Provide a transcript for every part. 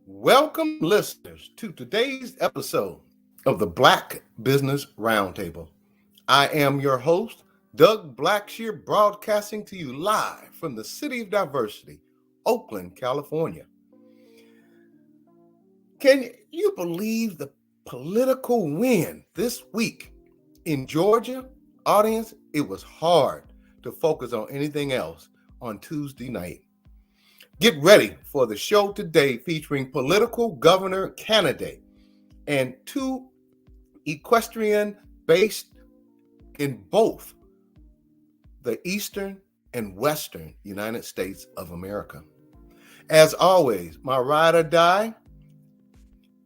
Welcome, listeners, to today's episode of the Black Business Roundtable. I am your host, Doug Blacksher, broadcasting to you live from the City of Diversity, Oakland, California. Can you believe the political win this week in Georgia? Audience, it was hard to focus on anything else on Tuesday night. Get ready for the show today featuring political governor candidate and two equestrian based in both the Eastern and Western United States of America. As always, my ride or die,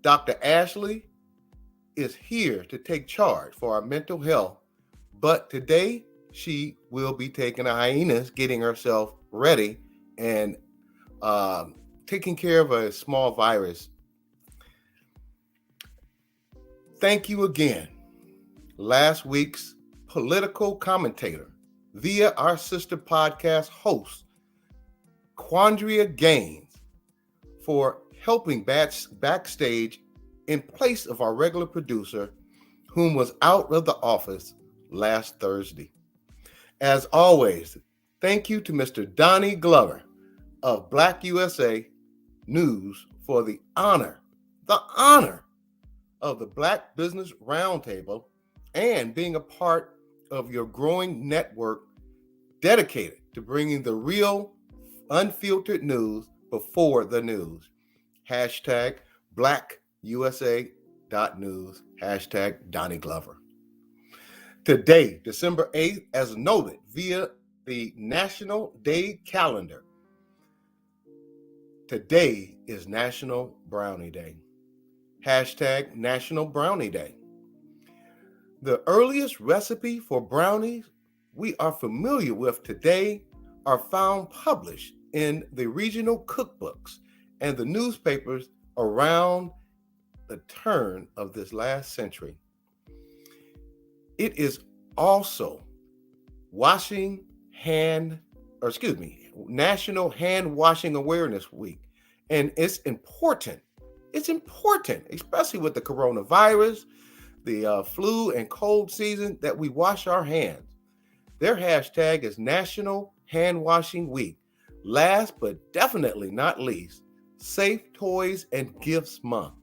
Dr. Ashley, is here to take charge for our mental health, but today she will be taking a hiatus, getting herself ready and taking care of a small virus. Thank you again, last week's political commentator via our sister podcast host, Quandra Gains, for helping backstage in place of our regular producer, whom was out of the office last Thursday. As always, thank you to Mr. Donnie Glover of Black USA News for the honor of the Black Business Roundtable and being a part of your growing network dedicated to bringing the real, unfiltered news before the news. Hashtag BlackUSA.news, hashtag Donnie Glover. Today, December 8th, as noted via the National Day calendar, today is National Brownie Day. Hashtag National Brownie Day. The earliest recipe for brownies we are familiar with today are found published in the regional cookbooks and the newspapers around the turn of this last century. It is also National Hand Washing Awareness Week. And it's important, especially with the coronavirus, the flu and cold season, that we wash our hands. Their hashtag is National Hand Washing Week. Last but definitely not least, Safe Toys and Gifts Month.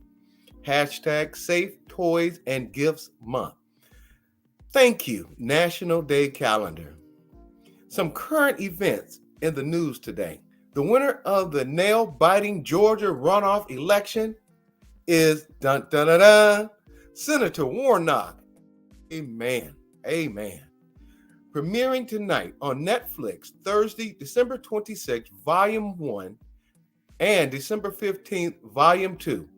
Hashtag Safe Toys and Gifts Month. Thank you, National Day Calendar. Some current events in the news today. The winner of the nail-biting Georgia runoff election is Senator Warnock. Amen. Premiering tonight on Netflix, Thursday, December 26th, Volume 1, and December 15th, Volume 2.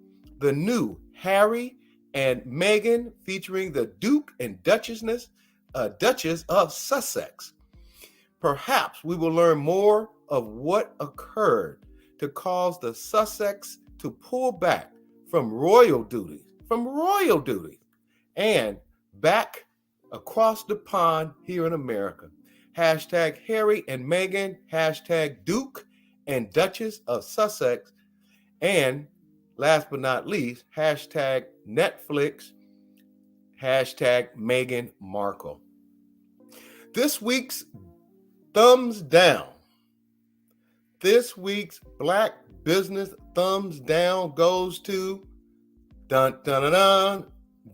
The new Harry and Meghan, featuring the Duke and Duchess of Sussex. Perhaps we will learn more of what occurred to cause the Sussex to pull back from royal duties, and back across the pond here in America. Hashtag Harry and Meghan, hashtag Duke and Duchess of Sussex, and last but not least, hashtag Netflix, hashtag Meghan Markle. This week's thumbs down. This week's Black Business thumbs down goes to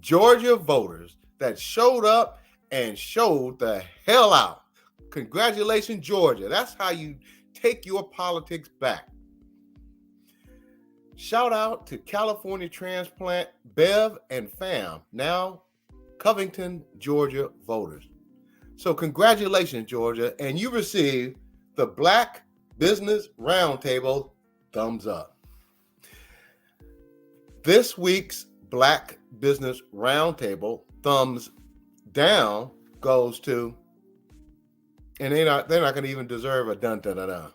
Georgia voters that showed up and showed the hell out. Congratulations, Georgia. That's how you take your politics back. Shout out to California transplant Bev and Fam, now Covington, Georgia voters. So congratulations, Georgia, and you received the Black Business Roundtable thumbs up. This week's Black Business Roundtable thumbs down goes to, and they're not going to even deserve a dun-dun-dun-dun.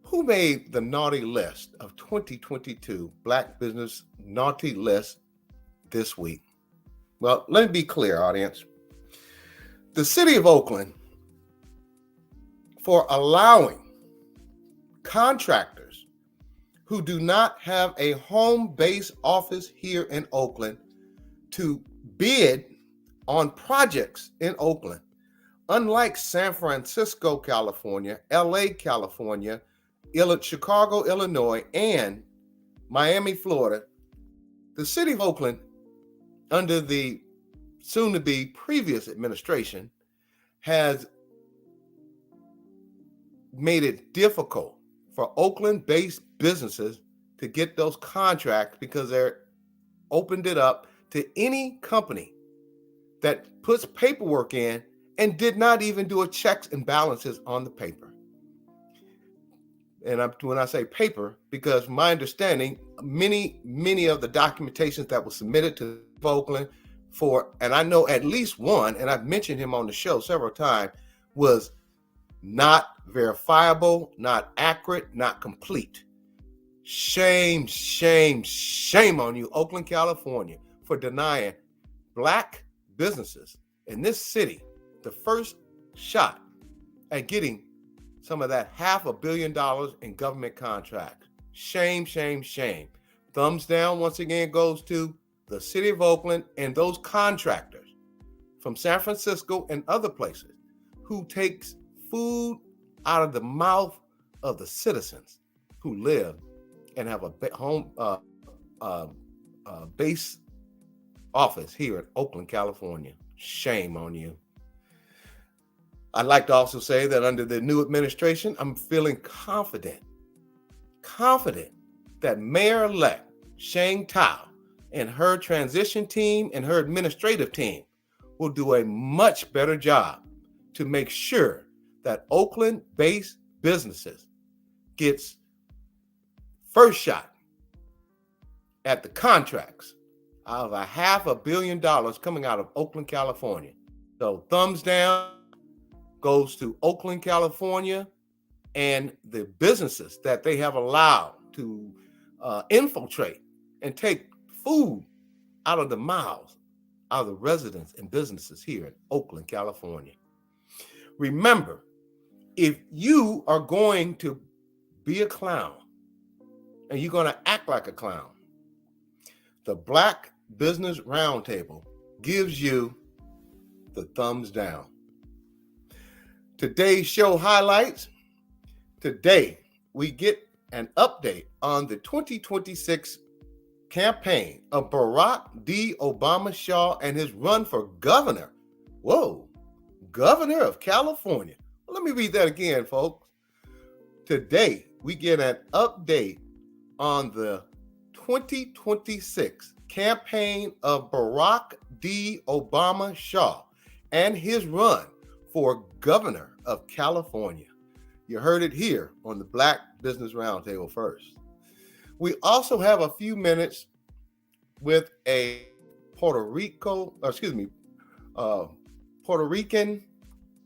Who made the naughty list of 2022 Black Business Naughty List this week? Well, let me be clear, audience. The city of Oakland, for allowing contractors who do not have a home-based office here in Oakland to bid on projects in Oakland. Unlike San Francisco, California, LA, California, Chicago, Illinois, and Miami, Florida, the city of Oakland, under the soon-to-be previous administration, has made it difficult for Oakland-based businesses to get those contracts because they're opened it up to any company that puts paperwork in and did not even do a checks and balances on the paper. And when I say paper, because my understanding, many of the documentations that were submitted to Oakland and I know at least one, and I've mentioned him on the show several times, was not verifiable, not accurate, not complete. Shame, shame, shame on you, Oakland, California, for denying Black businesses in this city the first shot at getting some of that $500 million in government contracts. Shame, shame, shame. Thumbs down once again goes to the city of Oakland and those contractors from San Francisco and other places who takes food out of the mouth of the citizens who live and have a home base office here in Oakland, California. Shame on you. I'd like to also say that under the new administration, I'm feeling confident that Mayor-elect Sheng Tao and her transition team and her administrative team will do a much better job to make sure that Oakland-based businesses gets first shot at the contracts of $500 million coming out of Oakland, California. So thumbs down goes to Oakland, California, and the businesses that they have allowed to infiltrate and take food out of the mouths of the residents and businesses here in Oakland, California. Remember, if you are going to be a clown and you're going to act like a clown, the Black Business Roundtable gives you the thumbs down. Today's show highlights. Today, we get an update on the 2026 campaign of Barack D. Obama Shaw and his run for governor. Whoa, governor of California. Well, let me read that again, folks. Today, we get an update on the 2026 campaign of Barack D. Obama Shaw and his run for governor of California. You heard it here on the Black Business Roundtable first. We also have a few minutes with a Puerto Rican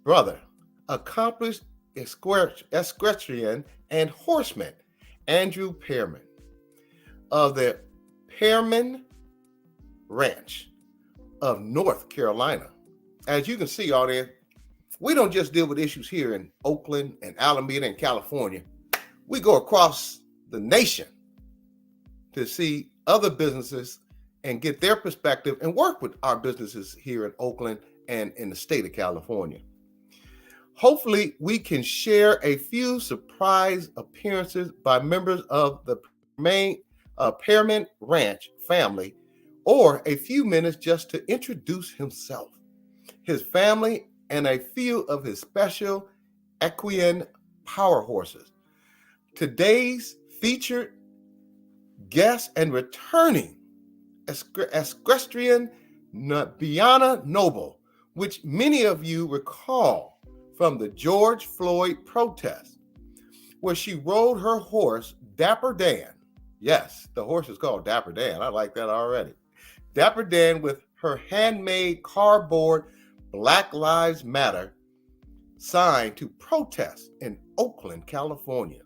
brother, accomplished equestrian and horseman, Andrew Pearman of the Pearman Ranch of North Carolina. As you can see, audience, we don't just deal with issues here in Oakland and Alameda and California. We go across the nation to see other businesses and get their perspective and work with our businesses here in Oakland and in the state of California. Hopefully, we can share a few surprise appearances by members of the Pearman Ranch family, or a few minutes just to introduce himself, his family, and a few of his special equine power horses. Today's featured guest and returning equestrian Brianna Noble, which many of you recall from the George Floyd protest, where she rode her horse, Dapper Dan. Yes, the horse is called Dapper Dan. I like that already. Dapper Dan with her handmade cardboard Black Lives Matter sign to protest in Oakland, California.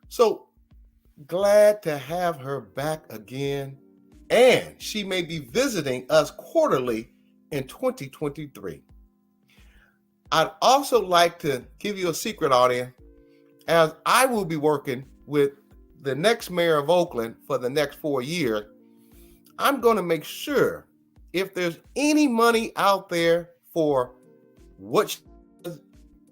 So glad to have her back again, and she may be visiting us quarterly in 2023. I'd also like to give you a secret, audience, as I will be working with the next mayor of Oakland for the next 4 years, I'm going to make sure if there's any money out there for what she does,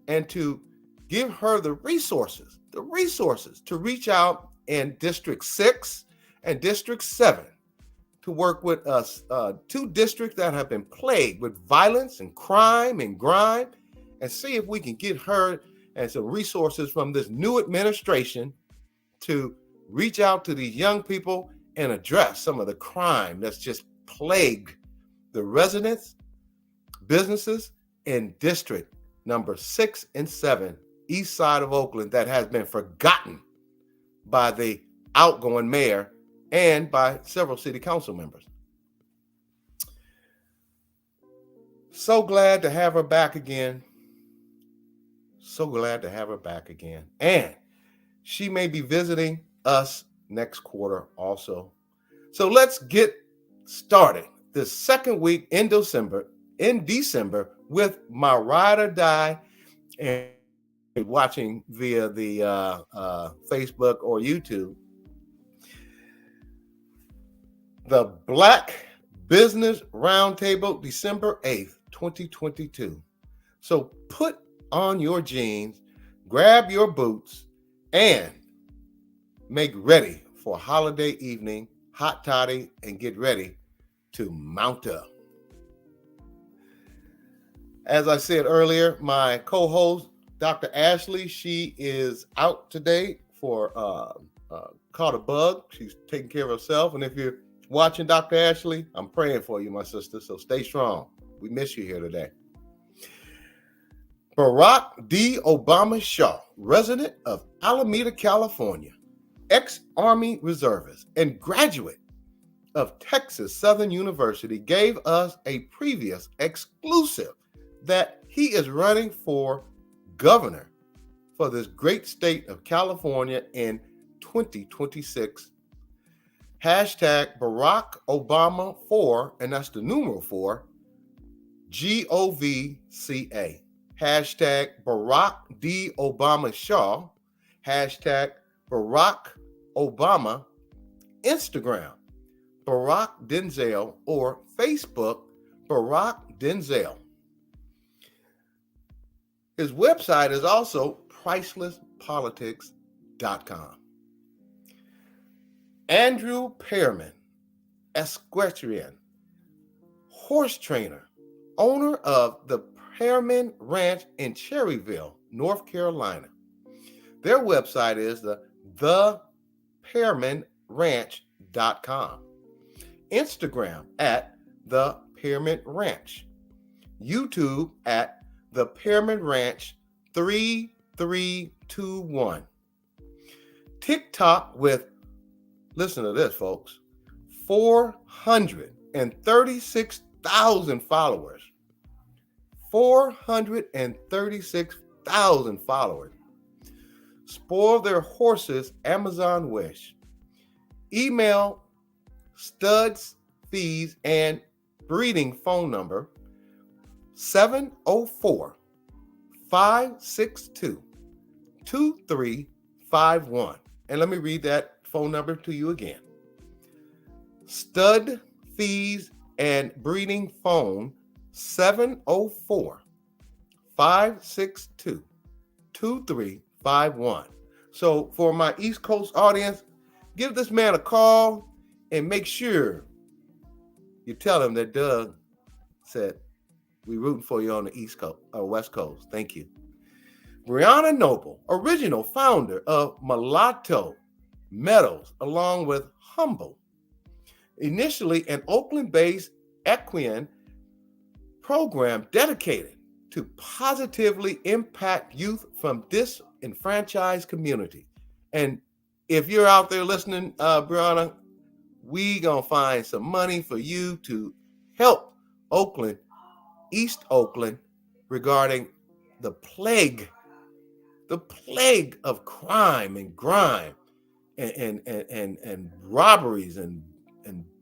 and to give her the resources to reach out in District 6 and District 7 to work with us, 2 districts that have been plagued with violence and crime and grime, and see if we can get her and some resources from this new administration to reach out to these young people and address some of the crime that's just plagued the residents, businesses in District number 6 and 7, east side of Oakland, that has been forgotten by the outgoing mayor and by several city council members. So glad to have her back again. So glad to have her back again. And she may be visiting us next quarter also. So let's get started this second week in December with my ride or die, and watching via the Facebook or YouTube, the Black Business Roundtable, December 8th, 2022. So put on your jeans, grab your boots, and make ready for a holiday evening, hot toddy, and get ready to mount up. As I said earlier, my co-host, Dr. Ashley, she is out today for caught a bug. She's taking care of herself. And if you're watching, Dr. Ashley, I'm praying for you, my sister. So stay strong. We miss you here today. Barack D. Obama Shaw, resident of Alameda, California, ex-Army reservist and graduate of Texas Southern University, gave us a previous exclusive that he is running for governor for this great state of California in 2026. Hashtag Barack Obama 4, and that's the numeral 4, GOVCA. Hashtag Barack D. Obama Shaw. Hashtag Barack Obama. Instagram, Barack Denzel, or Facebook, Barack Denzel. His website is also pricelesspolitics.com. Andrew Pearman, equestrian, horse trainer, owner of the Pearman Ranch in Cherryville, North Carolina. Their website is thepearmanranch.com. Instagram at the Pearman Ranch. YouTube at the Pearman Ranch 3321. TikTok with, listen to this, folks, 436,000 followers. 436,000 followers. Spoil their horses, Amazon wish. Email, studs, fees, and breeding phone number 704-562-2351. And let me read that phone number to you again. Stud, fees, and breeding phone 704-562-2351. So for my East Coast audience, give this man a call and make sure you tell him that Doug said, we rooting for you on the East Coast or West Coast. Thank you. Brianna Noble, original founder of Mulatto Meadows, along with Humble. Initially an Oakland-based equine program dedicated to positively impact youth from disenfranchised communities. And if you're out there listening, Brianna, we gonna find some money for you to help Oakland, East Oakland, regarding the plague of crime and grime and robberies and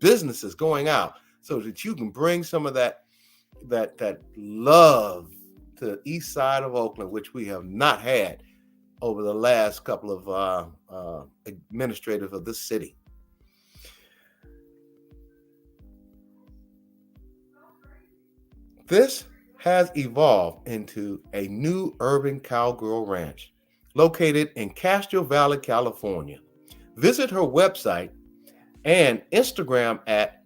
businesses going out, so that you can bring some of that love to the east side of Oakland, which we have not had over the last couple of administrators of this city. This has evolved into a new urban cowgirl ranch located in Castro Valley, California. Visit her website and Instagram at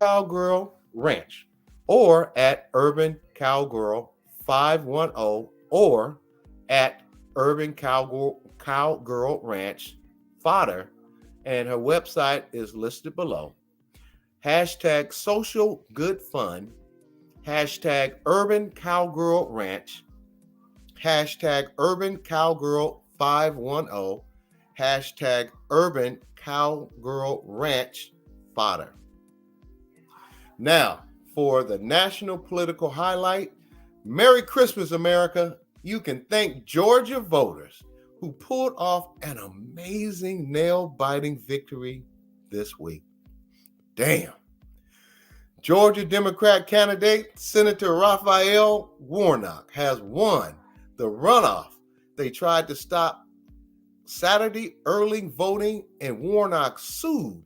Cowgirl Ranch or at Urban Cowgirl 510 or at Urban Cowgirl Ranch Fodder, and her website is listed below. Hashtag social good fun, hashtag Urban Cowgirl Ranch, hashtag Urban Cowgirl 510, hashtag Urban Cowgirl Ranch Fodder. Now, for the national political highlight, Merry Christmas, America. You can thank Georgia voters who pulled off an amazing nail-biting victory this week. Damn. Georgia Democrat candidate Senator Raphael Warnock has won the runoff. They tried to stop Saturday early voting, and Warnock sued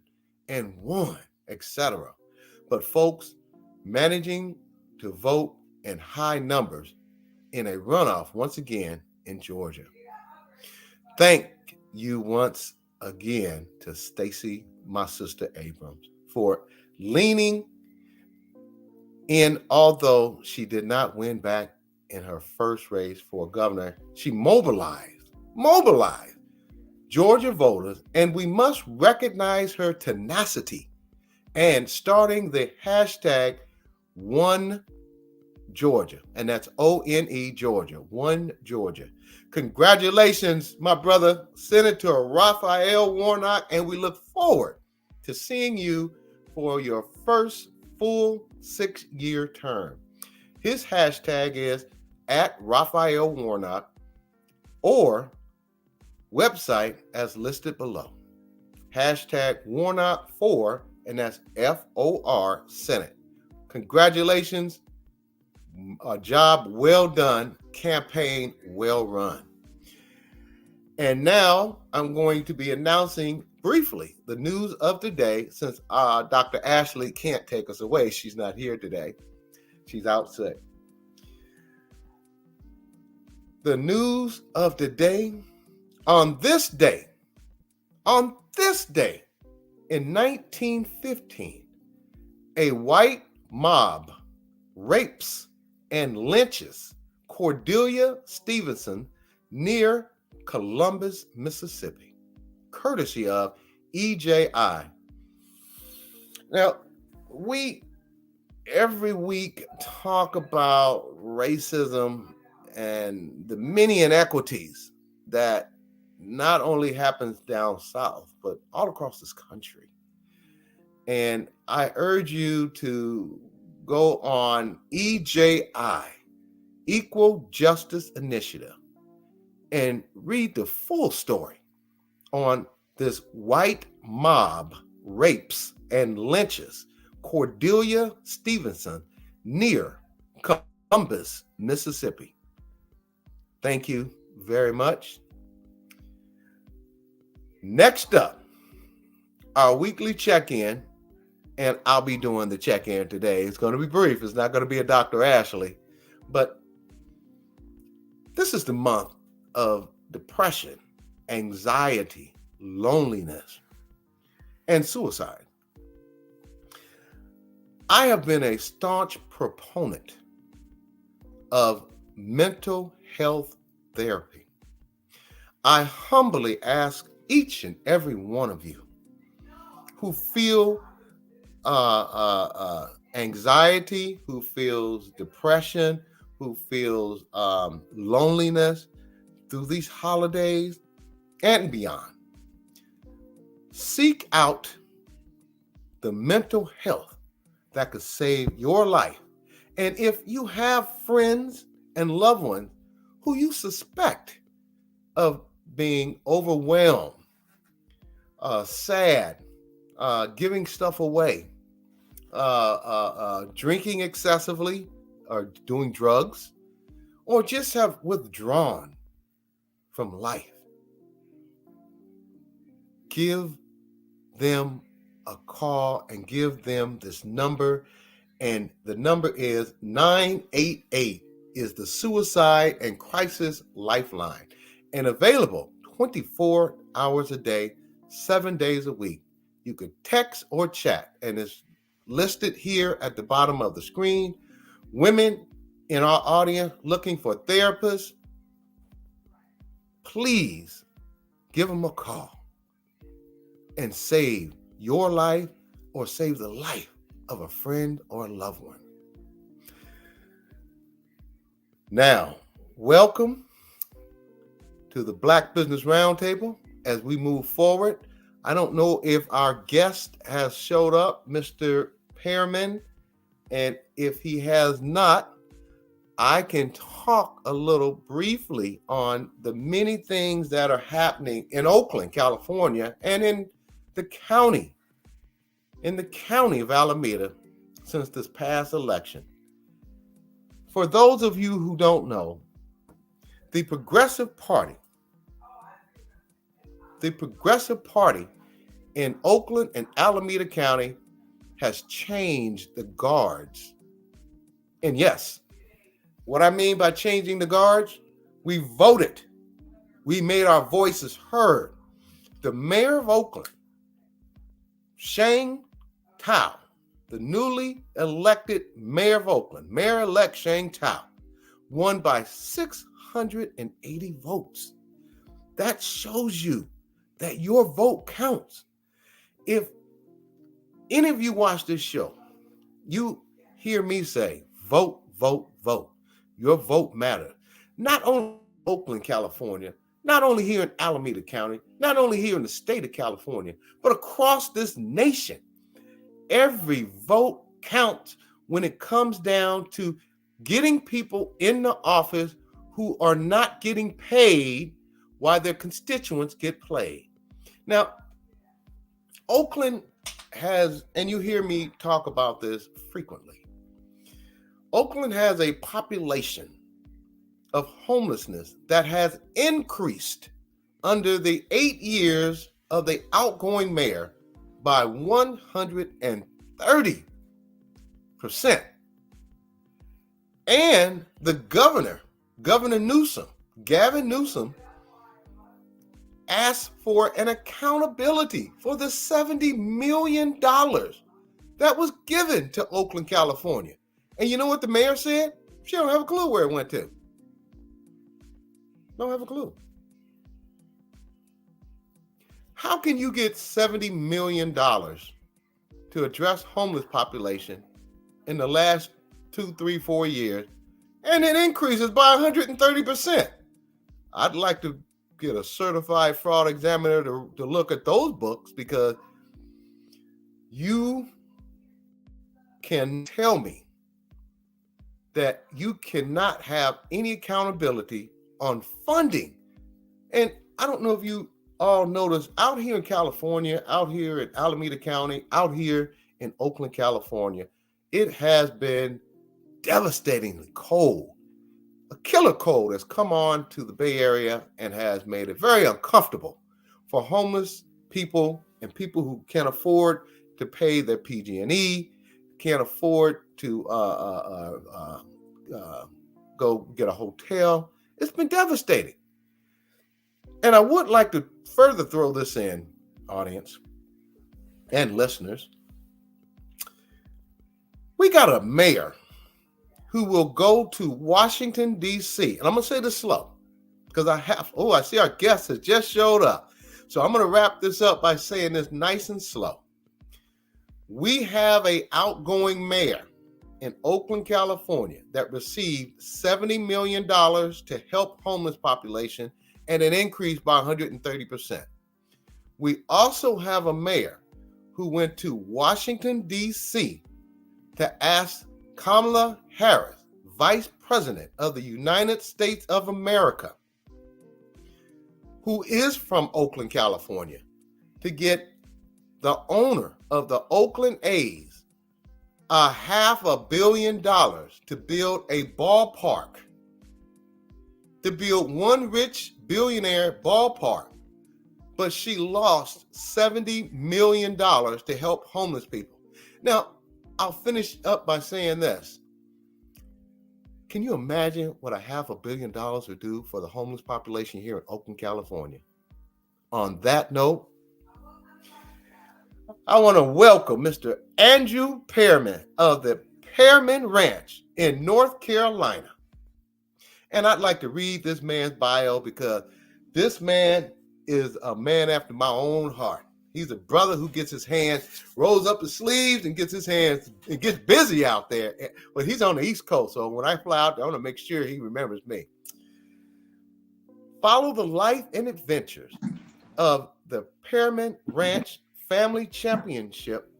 and won, etc. But folks, managing to vote in high numbers in a runoff once again in Georgia. Thank you once again to Stacey, my sister Abrams, for leaning in. Although she did not win back in her first race for governor, she mobilized Georgia voters, and we must recognize her tenacity and starting the hashtag One Georgia, and that's ONE Georgia, One Georgia. Congratulations, my brother, Senator Raphael Warnock, and we look forward to seeing you for your first full 6-year term. His hashtag is at Raphael Warnock or website as listed below. Hashtag Warnock4, and that's FOR Senate. Congratulations. A job well done, campaign well run. And now I'm going to be announcing briefly the news of the day, since Dr. Ashley can't take us away. She's not here today. She's out sick. The news of the day: on this day in 1915, a white mob rapes and lynches Cordelia Stevenson near Columbus, Mississippi, courtesy of EJI. Now, we every week talk about racism and the many inequities that not only happens down south, but all across this country. And I urge you to go on EJI, Equal Justice Initiative, and read the full story on this white mob rapes and lynches Cordelia Stevenson near Columbus, Mississippi. Thank you very much. Next up, our weekly check-in, and I'll be doing the check-in today. It's going to be brief. It's not going to be a Dr. Ashley, but this is the month of depression, anxiety, loneliness, and suicide. I have been a staunch proponent of mental health therapy. I humbly ask each and every one of you who feel anxiety, who feels depression, who feels loneliness through these holidays and beyond, seek out the mental health that could save your life. And if you have friends and loved ones who you suspect of being overwhelmed, sad, giving stuff away, drinking excessively, or doing drugs, or just have withdrawn from life. Give them a call and give them this number. And the number is 988 is the Suicide and Crisis Lifeline, and available 24 hours a day, 7 days a week. You could text or chat, and it's listed here at the bottom of the screen. Women in our audience looking for therapists, please give them a call and save your life or save the life of a friend or a loved one. Now, welcome to the Black Business Roundtable as we move forward. I don't know if our guest has showed up, Mr. Pearman, and if he has not, I can talk a little briefly on the many things that are happening in Oakland, California, and in the county of Alameda since this past election. For those of you who don't know, the Progressive Party in Oakland and Alameda County has changed the guards. And yes, what I mean by changing the guards, we voted. We made our voices heard. The mayor of Oakland, Shane Tao, the newly elected mayor of Oakland, Mayor-elect Shane Tao, won by 680 votes. That shows you that your vote counts. If any of you watch this show, you hear me say, vote, vote, vote. Your vote matters. Not only in Oakland, California, not only here in Alameda County, not only here in the state of California, but across this nation. Every vote counts when it comes down to getting people in the office who are not getting paid while their constituents get played. Now, Oakland has, and you hear me talk about this frequently, Oakland has a population of homelessness that has increased under the 8 years of the outgoing mayor by 130%. And the Gavin Newsom, asked for an accountability for the $70 million that was given to Oakland, California. And you know what the mayor said? She don't have a clue where it went to. Don't have a clue. How can you get $70 million to address homeless population in the last 2, 3, 4 years, and it increases by 130%? I'd like to get a certified fraud examiner to look at those books, because you can tell me that you cannot have any accountability on funding. And I don't know if you all notice, out here in California, out here in Alameda County, out here in Oakland, California, it has been devastatingly cold. A killer cold has come on to the Bay Area and has made it very uncomfortable for homeless people and people who can't afford to pay their PG&E, can't afford to go get a hotel. It's been devastating. And I would like to further throw this in, audience and listeners. We got a mayor who will go to Washington, D.C. And I'm going to say this slow because I see our guest has just showed up. So I'm going to wrap this up by saying this nice and slow. We have an outgoing mayor in Oakland, California that received $70 million to help homeless population and an increase by 130%. We also have a mayor who went to Washington, D.C. to ask Kamala Harris, Vice President of the United States of America, who is from Oakland, California, to get the owner of the Oakland A's $500 million to build a ballpark to build one rich billionaire ballpark, but she lost $70 million to help homeless people. Now, I'll finish up by saying this. Can you imagine what $500 million would do for the homeless population here in Oakland, California? On that note, I want to welcome Mr. Andrew Pearman of the Pearman Ranch in North Carolina. And I'd like to read this man's bio because this man is a man after my own heart. He's a brother who gets his hands, rolls up his sleeves and gets his hands and gets busy out there. But he's on the East Coast, so when I fly out there, I want to make sure he remembers me. Follow the life and adventures of the Pearman Ranch Family Championship,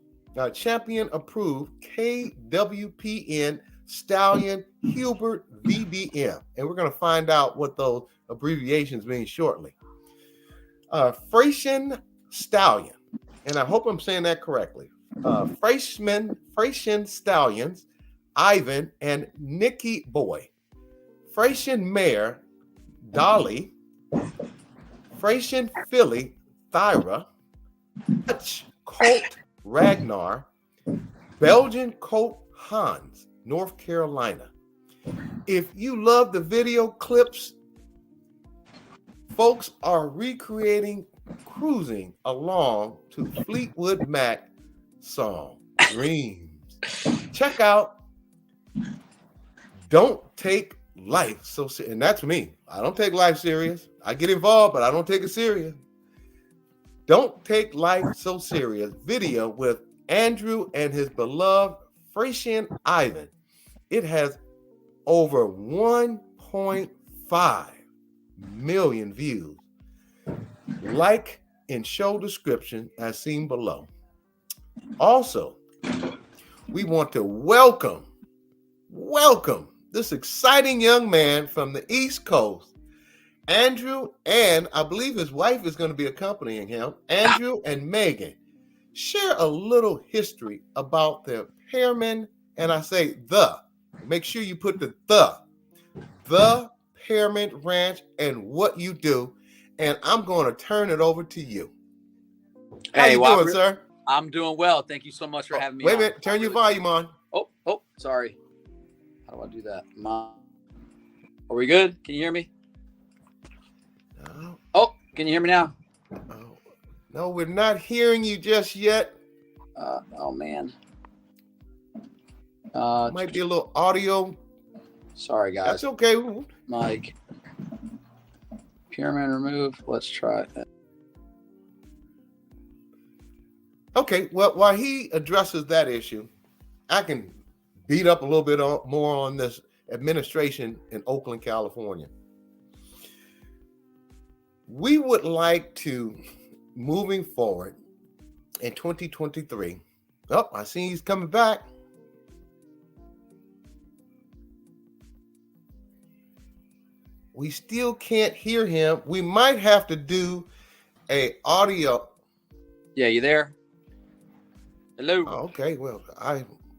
champion approved KWPN Stallion Hubert VBM. And we're going to find out what those abbreviations mean shortly. Frisian Stallion, and I hope I'm saying that correctly. Frisian Stallions, Ivan and Nicky Boy. Frisian Mare, Dolly. Frisian Filly, Thyra. Dutch Colt, Ragnar. Belgian Colt, Hans, North Carolina. If you love the video clips, folks are recreating cruising along to Fleetwood Mac song, Dreams. Check out Don't Take Life So Serious. And that's me. I don't take life serious. I get involved, but I don't take it serious. Don't Take Life So Serious video with Andrew and his beloved Frisian Ivan. It has over 1.5 million views. Like and show description as seen below. Also, we want to welcome this exciting young man from the East Coast, Andrew, and I believe his wife is going to be accompanying him, Andrew and Meghan. Share a little history about the Pearman, and I say make sure you put the Pearman Ranch and what you do, and I'm going to turn it over to you. How you doing, sir? I'm doing well. Thank you so much for having me. Wait a minute. Turn your volume on. Oh, sorry. How do I do that? Are we good? Can you hear me? No. Oh, can you hear me now? No, we're not hearing you just yet. Oh, man. Might be a little audio. Sorry, guys. That's okay. Mike. Pearman remove. Let's try it. Okay, well, while he addresses that issue, I can beat up a little bit more on this administration in Oakland, California. We would like to, moving forward in 2023, I see he's coming back. We still can't hear him. We might have to do a audio. Yeah, you there? Hello. Okay, well,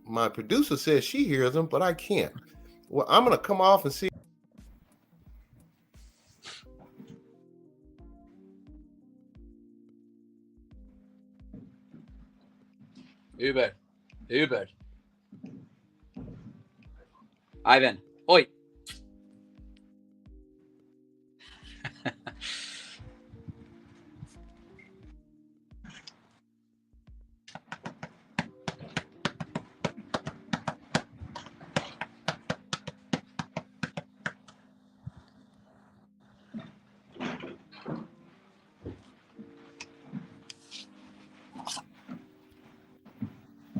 my producer says she hears him, but I can't. Well, I'm going to come off and see. Hubert. Ivan. Oi.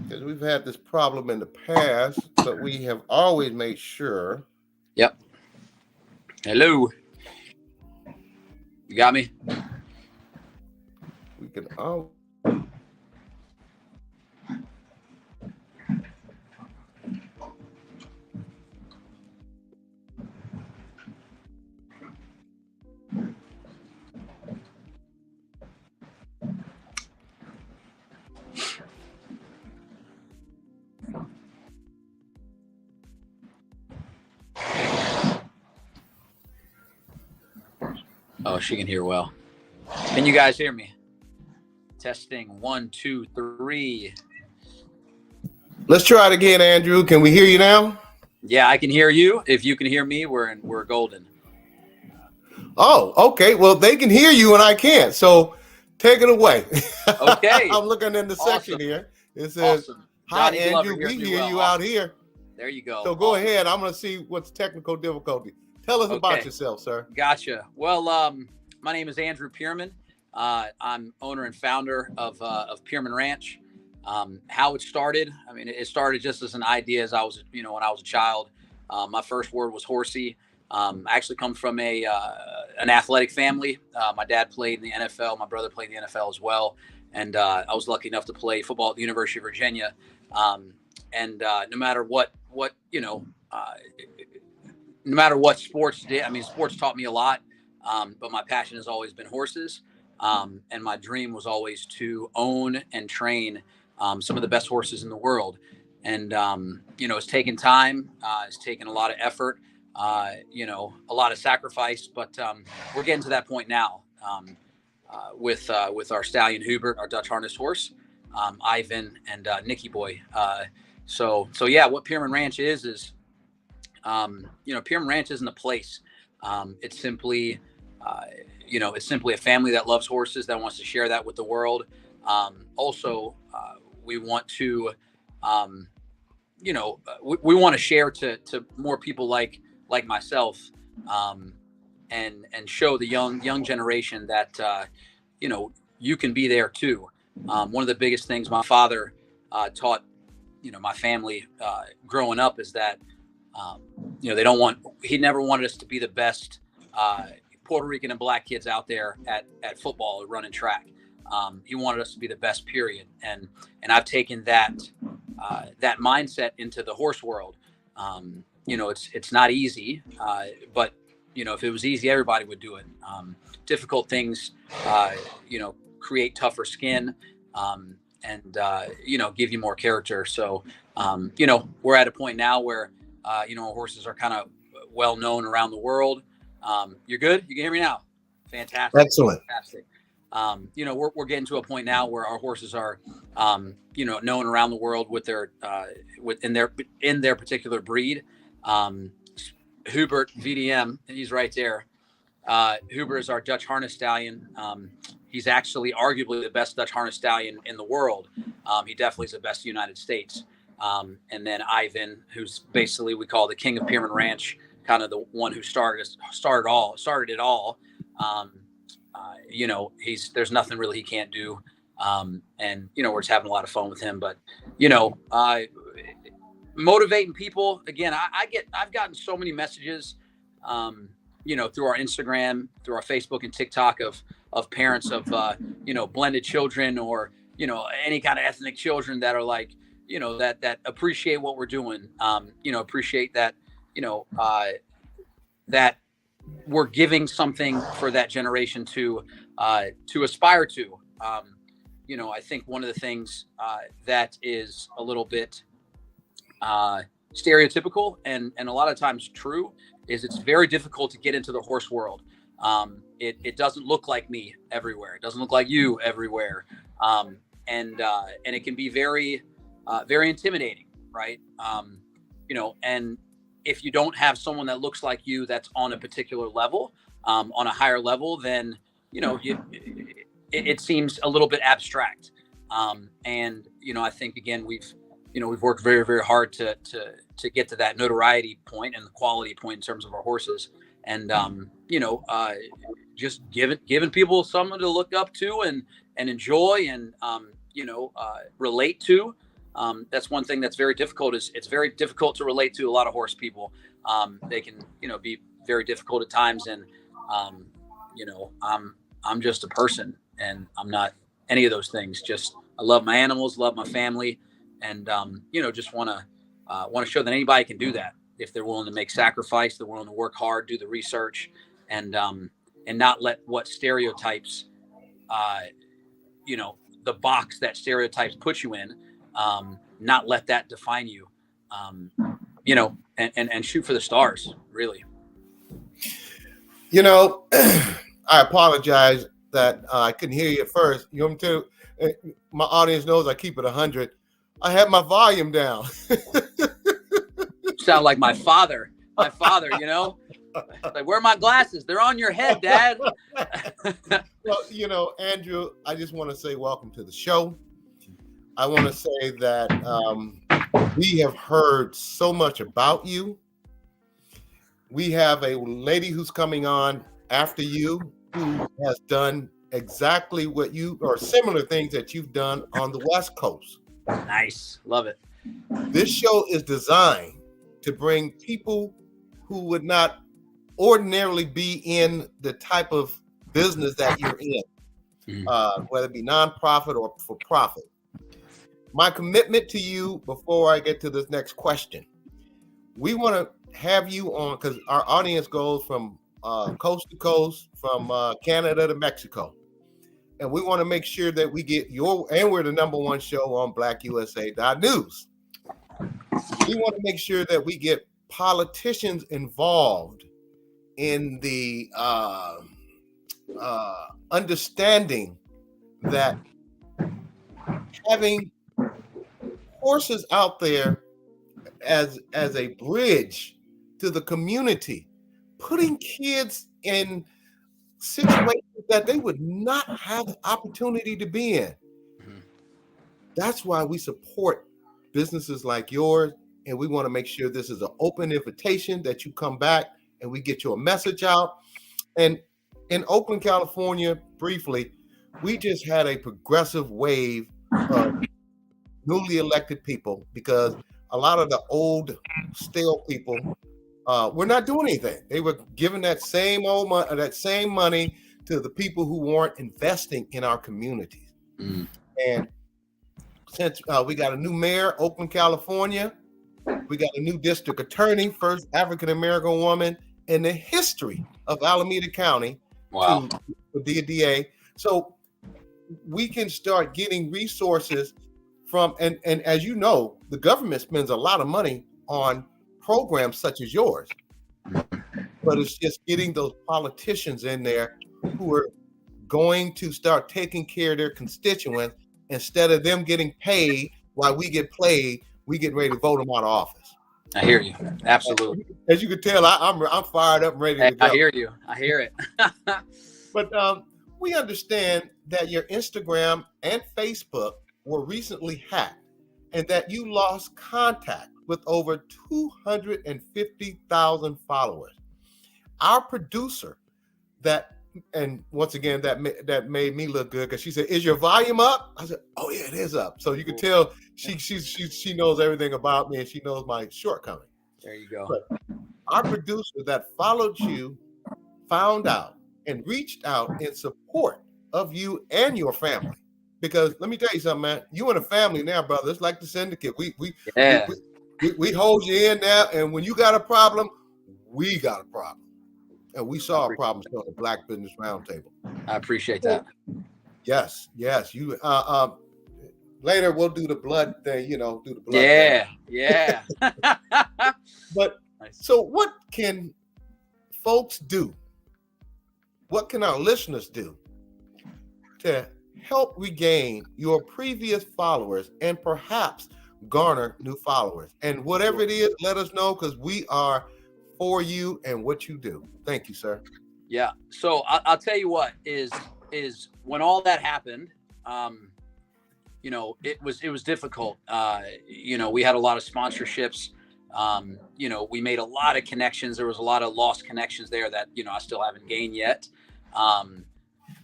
Because we've had this problem in the past, but we have always made sure. Yep. Hello. You got me? We can all. Oh, she can hear well. Can you guys hear me? Testing 1, 2, 3. Let's try it again, Andrew. Can we hear you now? Yeah, I can hear you. If you can hear me, we're golden. Oh, okay. Well, they can hear you and I can't. So take it away. Okay. I'm looking in the section here. It says, Awesome. "Hi, Johnny Glover Andrew. hears We me hear well. you Awesome. out here." There you go. So go ahead. I'm going to see what's technical difficulty. Tell us about yourself, sir. Gotcha. Well, my name is Andrew Pearman. I'm owner and founder of Pearman Ranch. How it started, I mean, it started just as an idea as I was, when I was a child. My first word was horsey. I actually come from an athletic family. My dad played in the NFL. My brother played in the NFL as well. And I was lucky enough to play football at the University of Virginia. And no matter what, no matter what sports did, I mean, sports taught me a lot. But my passion has always been horses. And my dream was always to own and train some of the best horses in the world. And, it's taken time. It's taken a lot of effort, a lot of sacrifice, but we're getting to that point now with our stallion Hubert, our Dutch harness horse, Ivan, and Nicky Boy. So yeah, what Pearman Ranch is Pearman Ranch isn't a place. It's simply, it's simply a family that loves horses, that wants to share that with the world. Also, we want to, we want to share to more people like myself, and show the young generation that, you can be there too. One of the biggest things my father taught, my family growing up is that, he never wanted us to be the best Puerto Rican and black kids out there at football or running track. He wanted us to be the best, period. And I've taken that mindset into the horse world. It's not easy, but if it was easy, everybody would do it. Difficult things, create tougher skin, and give you more character. So, we're at a point now where, horses are kind of well known around the world. You're good? You can hear me now? Fantastic. Excellent. Fantastic. We're getting to a point now where our horses are, known around the world with their, in their particular breed. Hubert VDM, he's right there. Hubert is our Dutch harness stallion. He's actually arguably the best Dutch harness stallion in the world. He definitely is the best in the United States. And then Ivan, who's basically, we call the king of Pearman Ranch, kind of the one who started it all. There's nothing really he can't do. And we're just having a lot of fun with him, but, motivating people again. I've gotten so many messages, through our Instagram, through our Facebook and TikTok of parents of, blended children or, any kind of ethnic children that are like, that appreciate what we're doing. Appreciate that, that we're giving something for that generation to aspire to. I think one of the things that is a little bit stereotypical and a lot of times true is it's very difficult to get into the horse world. It doesn't look like me everywhere. It doesn't look like you everywhere. And it can be very, very intimidating, right? And if you don't have someone that looks like you, that's on a particular level, on a higher level, then, it seems a little bit abstract. And, I think, again, we've worked very, very hard to get to that notoriety point and the quality point in terms of our horses. And, just giving people someone to look up to and enjoy and, relate to. That's one thing that's very difficult. It's very difficult to relate to a lot of horse people. They can, be very difficult at times. And, I'm just a person and I'm not any of those things. Just, I love my animals, love my family. And, just want to show that anybody can do that if they're willing to make sacrifice, they're willing to work hard, do the research, and not let what stereotypes, the box that stereotypes put you in, not let that define you, and shoot for the stars, really. I apologize that I couldn't hear you at first. You know what I'm telling you? My audience knows I keep it 100. I had my volume down. Sound like my father. My father, you know? Like, where are my glasses? They're on your head, Dad. Well, you know, Andrew, I just want to say welcome to the show. I want to say that we have heard so much about you. We have a lady who's coming on after you who has done exactly what you, or similar things that you've done on the West Coast. Nice. Love it. This show is designed to bring people who would not ordinarily be in the type of business that you're in, whether it be nonprofit or for profit. My commitment to you before I get to this next question, we want to have you on because our audience goes from coast to coast, from Canada to Mexico. And we want to make sure that we get and we're the #1 show on BlackUSA.News. We want to make sure that we get politicians involved in the understanding that having horses out there as a bridge to the community, putting kids in situations that they would not have the opportunity to be in. That's why we support businesses like yours, and we want to make sure this is an open invitation that you come back and we get your message out. And in Oakland, California, briefly, we just had a progressive wave of newly elected people because a lot of the old, stale people were not doing anything. They were giving that same money to the people who weren't investing in our communities. And since we got a new mayor, Oakland, California, we got a new district attorney, first African-American woman in the history of Alameda County. Wow. To the DA. So we can start getting resources from, and as you know, the government spends a lot of money on programs such as yours, but it's just getting those politicians in there who are going to start taking care of their constituents instead of them getting paid while we get played. We get ready to vote them out of office. I hear you. Absolutely. As you can tell, I'm fired up and ready to go. I hear you. I hear it. But we understand that your Instagram and Facebook were recently hacked and that you lost contact with over 250,000 followers. Our producer and once again, that made me look good because she said, "Is your volume up?" I said, "Oh yeah, it is up." So you can tell she knows everything about me and she knows my shortcoming. There you go. But our producer that followed you found out and reached out in support of you and your family. Because let me tell you something, man. You and a family now, brother. It's like the syndicate. We hold you in now, and when you got a problem, we got a problem. And we saw a problem on the Black Business Roundtable. I appreciate that. Yes. You later we'll do the blood thing, do the blood thing. Yeah. But so what can folks do? What can our listeners do to help regain your previous followers and perhaps garner new followers? And whatever it is, let us know because we are for you and what you do. Thank you, sir. Yeah. So I'll tell you what is when all that happened, it was difficult. We had a lot of sponsorships. We made a lot of connections. There was a lot of lost connections there that, I still haven't gained yet.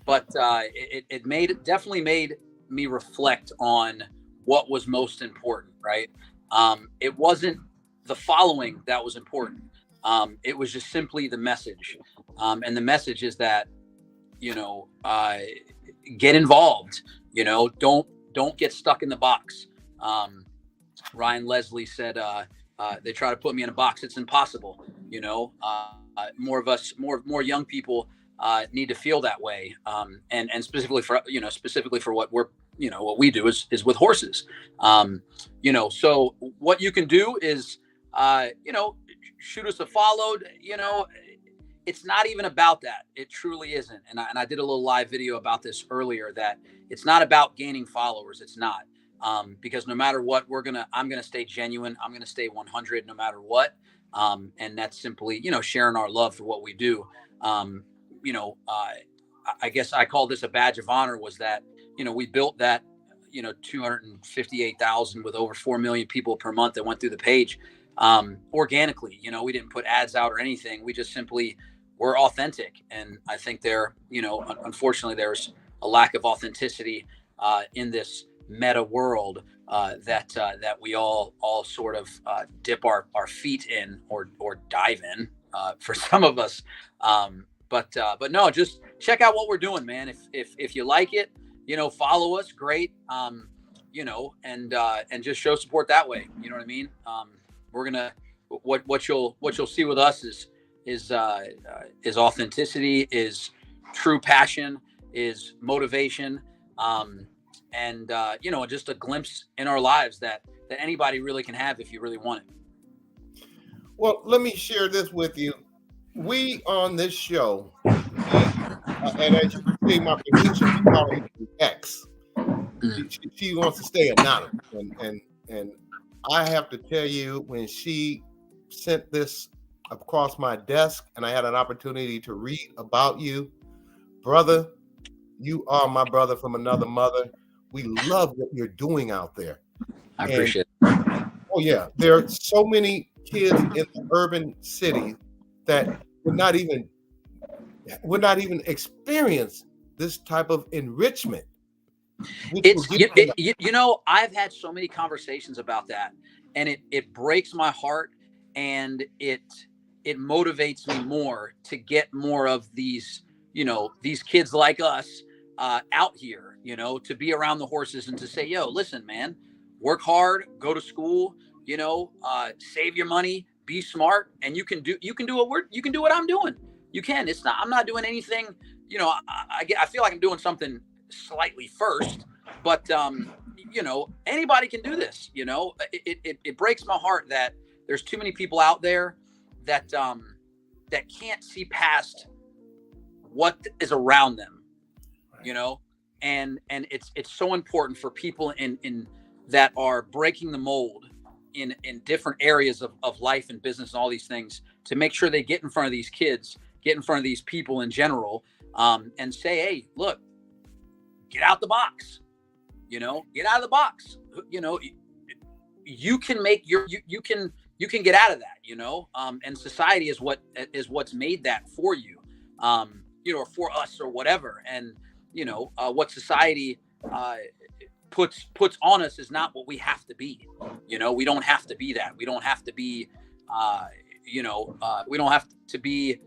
But it definitely made me reflect on what was most important, right? It wasn't the following that was important. It was just simply the message. And the message is that, get involved, don't get stuck in the box. Ryan Leslie said, they try to put me in a box. It's impossible. More young people need to feel that way. And specifically for what what we do is with horses. So what you can do is, shoot us a follow, it's not even about that. It truly isn't. And I did a little live video about this earlier, that it's not about gaining followers. It's not. Because no matter what, I'm going to stay genuine. I'm going to stay 100 no matter what. And that's simply, sharing our love for what we do. I guess I call this a badge of honor, was that, we built that, 258,000 with over 4 million people per month that went through the page, organically. We didn't put ads out or anything. We just simply were authentic. And I think unfortunately, there's a lack of authenticity in this meta world that we all sort of dip our feet in or dive in for some of us. But no, just check out what we're doing, man. If you like it, follow us. Great. And just show support that way. You know what I mean? We're gonna what you'll see with us is authenticity, is true passion, is motivation, and just a glimpse in our lives that anybody really can have if you really want it. Well, let me share this with you. We on this show, and as you can see, my producer calling X. She wants to stay anonymous, and I have to tell you, when she sent this across my desk and I had an opportunity to read about you, brother, you are my brother from another mother. We love what you're doing out there. I appreciate it. Oh yeah, there are so many kids in the urban cities that would not even experience this type of enrichment. I've had so many conversations about that, and it breaks my heart, and it motivates me more to get more of these kids like us out here, to be around the horses and to say, yo, listen, man, work hard, go to school, save your money, be smart, and you can do what I'm doing. You can. I'm not doing anything, I feel like I'm doing something slightly first, but anybody can do this. It breaks my heart that there's too many people out there that can't see past what is around them, and it's so important for people in that are breaking the mold in different areas of life and business and all these things, to make sure they get in front of these kids, get in front of these people in general, and say, hey, look, get out the box, get out of the box. You can make you can get out of that, and society is what's made that for you, or for us or whatever. And, what society, puts on us is not what we have to be. We don't have to be that. We don't have to be, we don't have to be,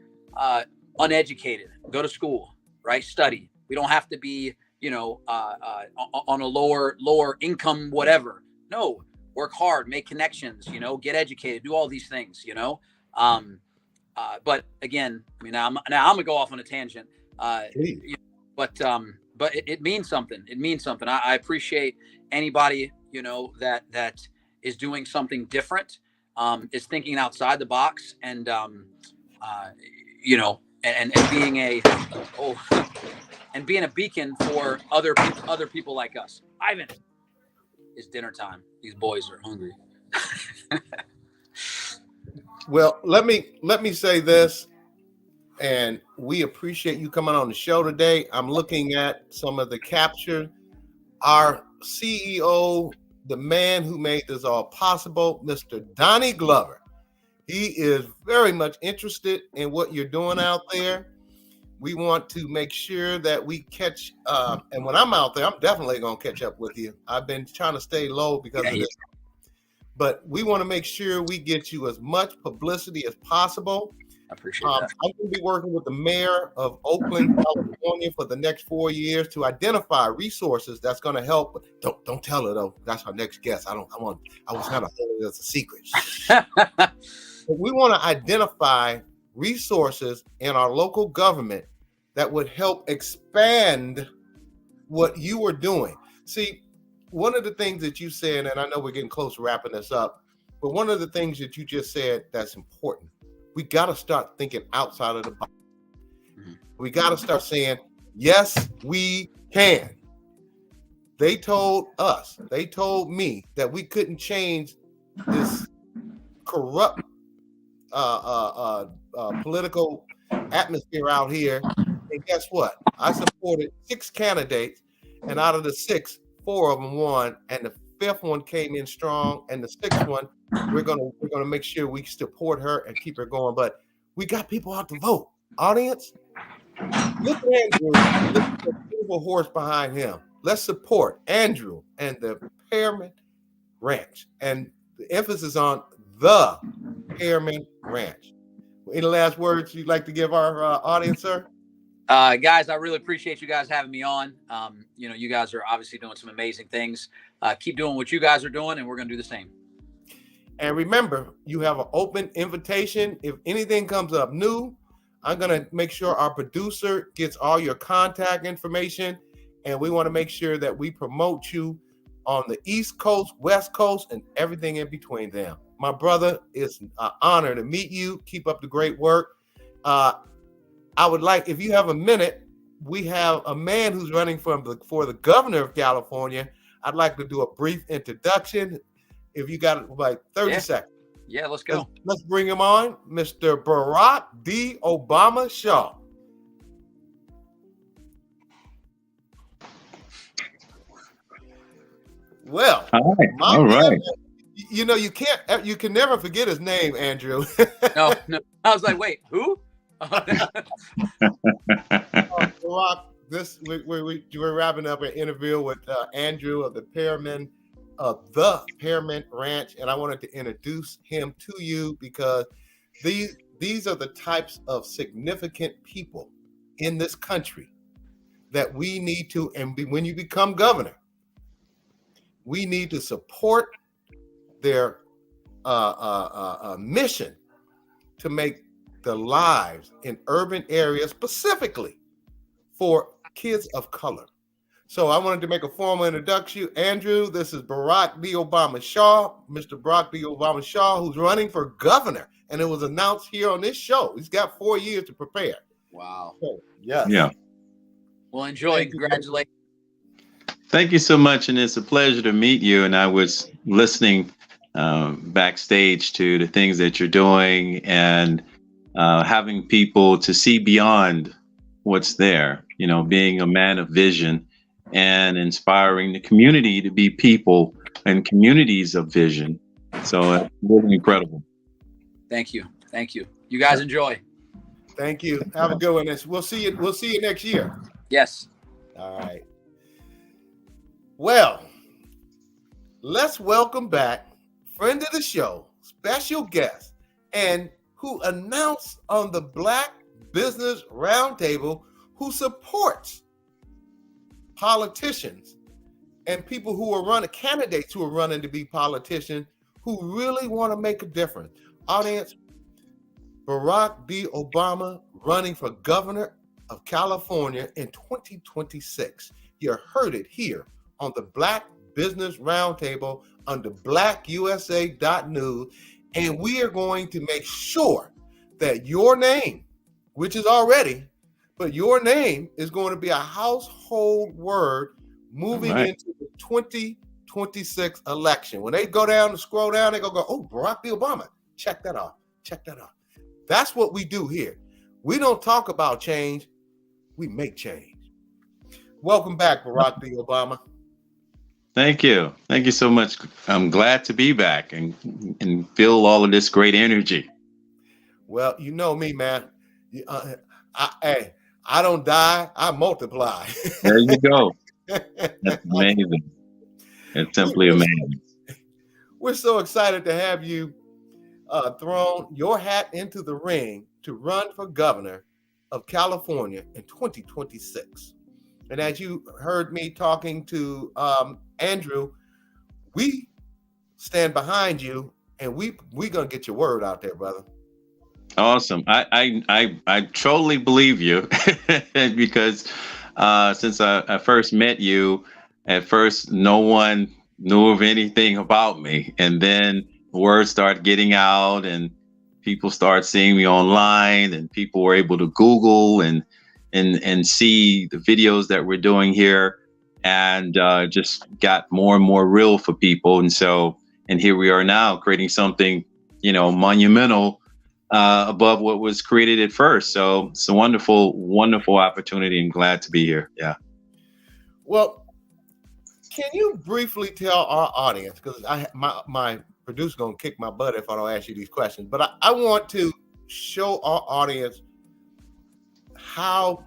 uneducated, go to school, right? Study. We don't have to be, on a lower income, whatever. No, work hard, make connections, get educated, do all these things, but again, now I'm gonna go off on a tangent, but it means something. It means something. I appreciate anybody, that is doing something different, is thinking outside the box, and, and being a beacon for other people like us. Ivan, it's dinner time. These boys are hungry. Well, let me say this, and we appreciate you coming on the show today. I'm looking at some of the capture. Our CEO, the man who made this all possible, Mr. Donnie Glover. He is very much interested in what you're doing out there. We want to make sure that we catch, and when I'm out there, I'm definitely going to catch up with you. I've been trying to stay low because of this. But we want to make sure we get you as much publicity as possible. I appreciate that. I'm going to be working with the mayor of Oakland, California for the next 4 years to identify resources that's going to help. Don't tell her though. That's our next guest. I was kind of holding it as a secret. But we want to identify resources in our local government that would help expand what you are doing. See, one of the things that you said, and I know we're getting close to wrapping this up, but one of the things that you just said that's important We got to start thinking outside of the box. Mm-hmm. We got to start saying, yes, we can. They told me that we couldn't change this corrupt political atmosphere out here. And guess what? I supported 6 candidates, and out of the 6, 4 of them won, and the 5th one came in strong, and the 6th one, we're gonna make sure we support her and keep her going. But we got people out to vote. Audience, look at Andrew. Look at the beautiful horse behind him. Let's support Andrew and the Pearman Ranch, and the emphasis on the Pearman Ranch. Any last words you'd like to give our audience, sir? Guys, I really appreciate you guys having me on. You guys are obviously doing some amazing things. Keep doing what you guys are doing, and we're going to do the same. And remember, you have an open invitation. If anything comes up new, I'm going to make sure our producer gets all your contact information, and we want to make sure that we promote you on the East Coast, West Coast, and everything in between them. My brother, it's an honor to meet you. Keep up the great work. I would like, if you have a minute, we have a man who's running for the governor of California. I'd like to do a brief introduction. If you got like 30 seconds. Yeah, let's go. Let's bring him on, Mr. Barack D. Obama Shaw. Well, all right. You know, you can never forget his name, Andrew. No. I was like, wait, who? Barack, we're wrapping up an interview with Andrew of the Pearman Ranch, and I wanted to introduce him to you because these are the types of significant people in this country that we need to, and when you become governor, we need to support their mission to make the lives in urban areas, specifically for kids of color. So I wanted to make a formal introduction. Andrew, this is Barack D. Obama Shaw, Mr. Barack D. Obama Shaw, who's running for governor. And it was announced here on this show. He's got 4 years to prepare. Wow. So, yeah. Well, enjoy. Congratulations. Thank you so much. And it's a pleasure to meet you. And I was listening backstage to the things that you're doing and having people to see beyond what's there, being a man of vision and inspiring the community to be people and communities of vision. So it's really incredible. Thank you. You guys enjoy. Thank you. Have a good one. We'll see you next year. Yes. All right. Well, let's welcome back friend of the show, special guest, and who announced on the Black Business Roundtable, who supports politicians and people who are running, candidates who are running to be politicians, who really want to make a difference. Audience, Barack D. Obama running for governor of California in 2026. You heard it here on the Black Business Roundtable under blackusa.news. And we are going to make sure that your name, which is already, but your name is going to be a household word moving into the 2026 election. When they go down and scroll down, they're going to go, oh, Barack D. Obama. Check that off. That's what we do here. We don't talk about change. We make change. Welcome back, Barack D. Obama. Thank you so much. I'm glad to be back and feel all of this great energy. Well, you know me, man. I don't die, I multiply. There you go. That's amazing. It's simply amazing. We're so excited to have you thrown your hat into the ring to run for governor of California in 2026. And as you heard me talking to Andrew, we stand behind you, and we gonna get your word out there, brother. Awesome. I totally believe you because since I first met you, at first no one knew of anything about me, and then word started getting out, and people started seeing me online, and people were able to Google and see the videos that we're doing here, and just got more and more real for people. And here we are now, creating something, monumental above what was created at first. So it's a wonderful, wonderful opportunity, and glad to be here. Yeah. Well, can you briefly tell our audience, because my producer's gonna kick my butt if I don't ask you these questions, but I want to show our audience how,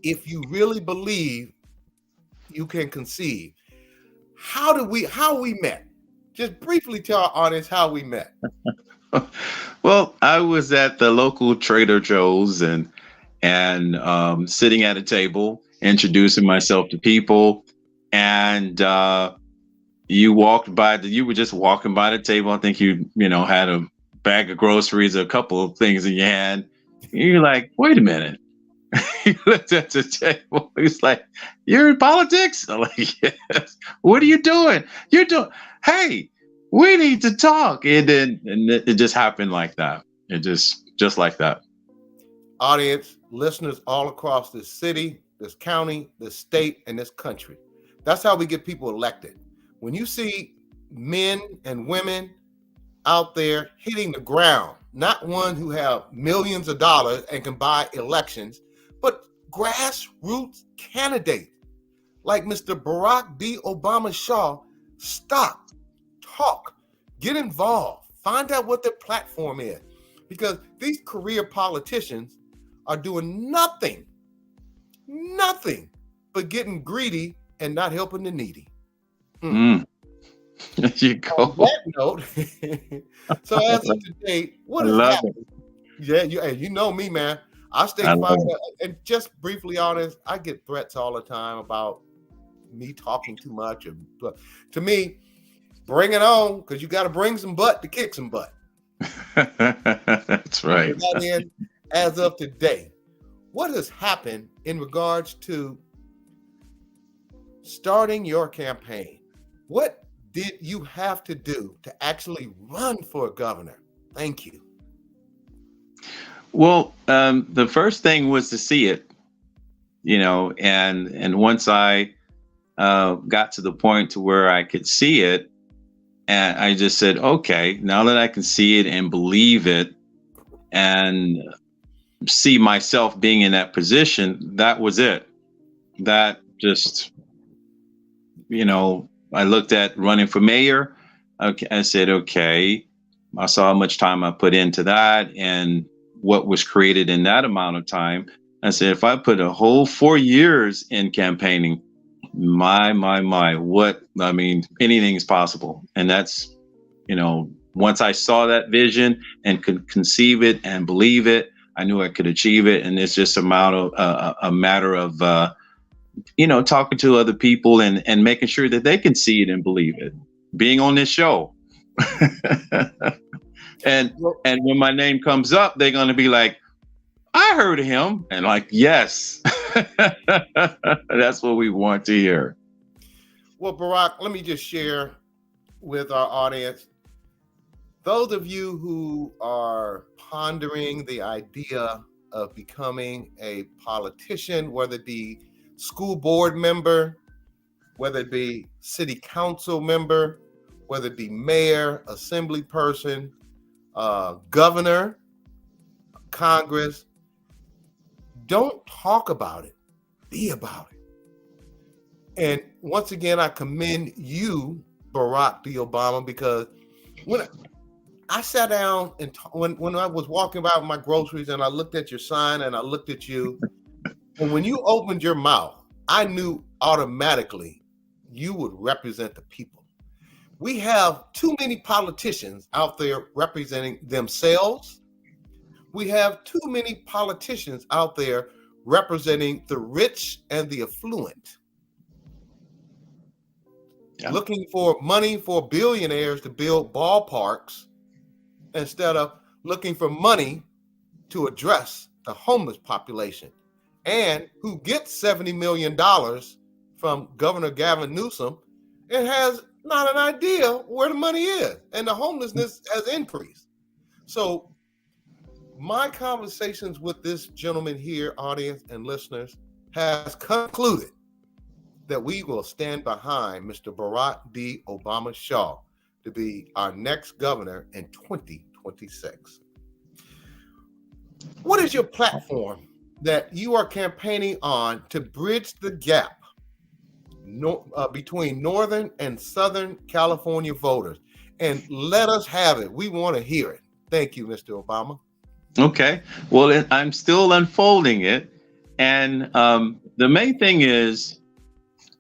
if you really believe you can conceive, how we met. Just briefly tell our audience how we met. Well, I was at the local Trader Joe's and sitting at a table, introducing myself to people, and you were just walking by the table. I think you had a bag of groceries, a couple of things in your hand. You're like, wait a minute. He looked at the table. He's like, "You're in politics?" I'm like, "Yes." "What are you doing?" "Hey, we need to talk." And it just happened like that. It just like that. Audience, listeners all across this city, this county, this state, and this country. That's how we get people elected. When you see men and women out there hitting the ground, not one who have millions of dollars and can buy elections, but grassroots candidates like Mr. Barack D. Obama Shaw, stop, talk, get involved, find out what their platform is. Because these career politicians are doing nothing but getting greedy and not helping the needy. There you go. On that note, so as of today, what is happening? Yeah, you know me, man. I stay fired up. And just briefly honest, I get threats all the time about me talking too much. But to me, bring it on, because you got to bring some butt to kick some butt. That's right. As of today, what has happened in regards to starting your campaign? What did you have to do to actually run for governor? Thank you. Well, the first thing was to see it, and once I got to the point to where I could see it, and I just said, okay, now that I can see it and believe it and see myself being in that position, that was it. That just, I looked at running for mayor. Okay, I said, okay, I saw how much time I put into that and what was created in that amount of time. I said, if I put a whole 4 years in campaigning, anything is possible. And that's, once I saw that vision and could conceive it and believe it, I knew I could achieve it. And it's just a matter of talking to other people and making sure that they can see it and believe it. Being on this show. And when my name comes up, they're going to be like, I heard of him. And like, yes, that's what we want to hear. Well, Barack, let me just share with our audience. Those of you who are pondering the idea of becoming a politician, whether it be school board member, whether it be city council member, whether it be mayor, assembly person, governor, Congress, don't talk about it, be about it. And once again, I commend you, Barack D. Obama, because when I sat down and when I was walking by with my groceries and I looked at your sign and I looked at you, and when you opened your mouth, I knew automatically you would represent the people. We have too many politicians out there representing themselves. We have too many politicians out there representing the rich and the affluent. Yeah. Looking for money for billionaires to build ballparks instead of looking for money to address the homeless population, and who gets $70 million from Governor Gavin Newsom and has not an idea where the money is, and the homelessness has increased. So my conversations with this gentleman here, audience and listeners, has concluded that we will stand behind Mr. Barack D. Obama Shaw to be our next governor in 2026. What is your platform that you are campaigning on to bridge the gap between Northern and Southern California voters? And let us have it. We want to hear it. Thank you, Mr. Obama. Okay. Well, I'm still unfolding it. And the main thing is,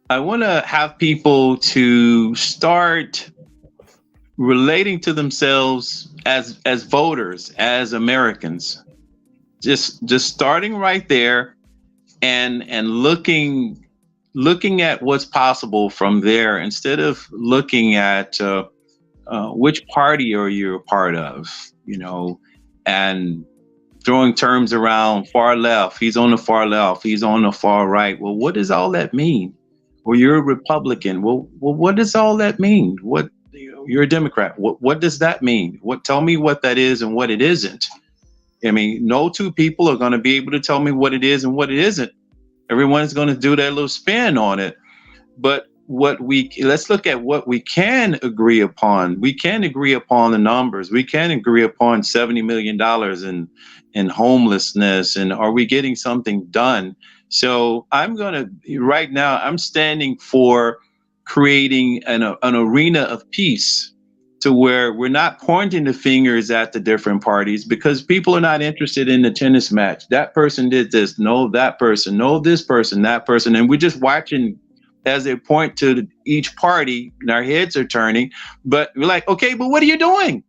I want to have people to start relating to themselves as voters, as Americans. Just starting right there, and looking at what's possible from there, instead of looking at which party are you a part of, and throwing terms around. Far left, he's on the far left, he's on the far right. Well, what does all that mean? Or you're a Republican. Well, what does all that mean? What, you're a Democrat. What does that mean? Tell me what that is and what it isn't. I mean, no two people are going to be able to tell me what it is and what it isn't. Everyone's going to do their little spin on it. But let's look at what we can agree upon. We can agree upon the numbers. We can agree upon $70 million in homelessness. And are we getting something done? So right now, I'm standing for creating an arena of peace, to where we're not pointing the fingers at the different parties, because people are not interested in the tennis match. That person did this. No, that person. No, this person, that person. And we're just watching as they point to each party, and our heads are turning. But we're like, okay, but what are you doing?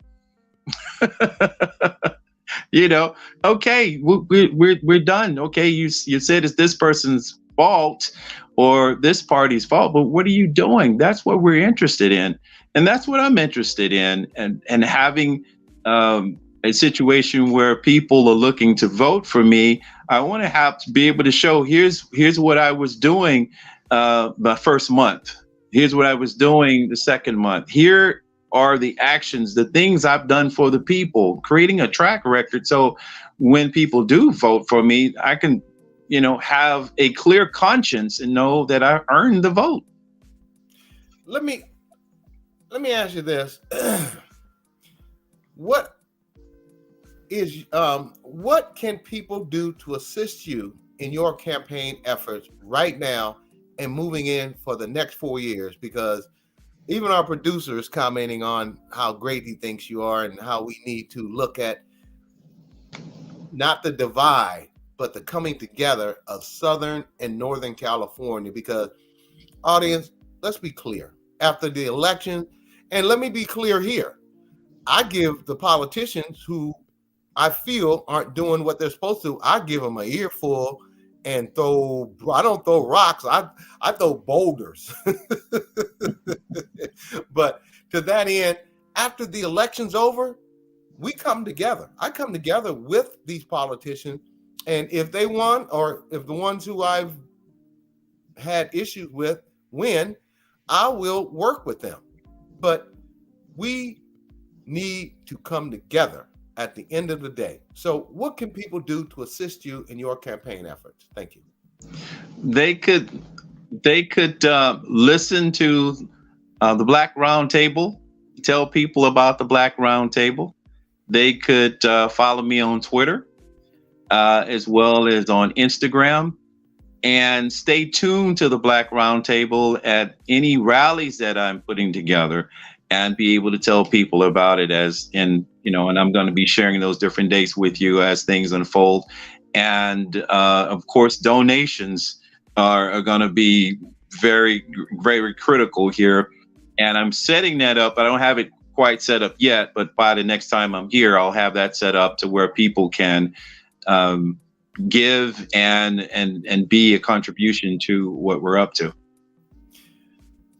Okay, we're done. Okay, you said it's this person's fault or this party's fault, but what are you doing? That's what we're interested in. And that's what I'm interested in, and having a situation where people are looking to vote for me. I want to be able to show, here's what I was doing my first month. Here's what I was doing the second month. Here are the actions, the things I've done for the people, creating a track record. So when people do vote for me, I can, have a clear conscience and know that I earned the vote. Let me ask you this. What can people do to assist you in your campaign efforts right now and moving in for the next 4 years? Because even our producer is commenting on how great he thinks you are and how we need to look at not the divide, but the coming together of Southern and Northern California. Because, audience, let's be clear. After the election, and let me be clear here, I give the politicians who I feel aren't doing what they're supposed to, I give them an earful and I don't throw rocks, I throw boulders. But to that end, after the election's over, we come together. I come together with these politicians, and if they won, or if the ones who I've had issues with win, I will work with them. But we need to come together at the end of the day. So what can people do to assist you in your campaign efforts? Thank you. They could listen to the Black Roundtable, tell people about the Black Roundtable. They could follow me on Twitter, as well as on Instagram, and stay tuned to the Black Roundtable at any rallies that I'm putting together, and be able to tell people about it and I'm going to be sharing those different dates with you as things unfold. And of course, donations are going to be very, very critical here. And I'm setting that up. I don't have it quite set up yet, but by the next time I'm here, I'll have that set up to where people can give and be a contribution to what we're up to.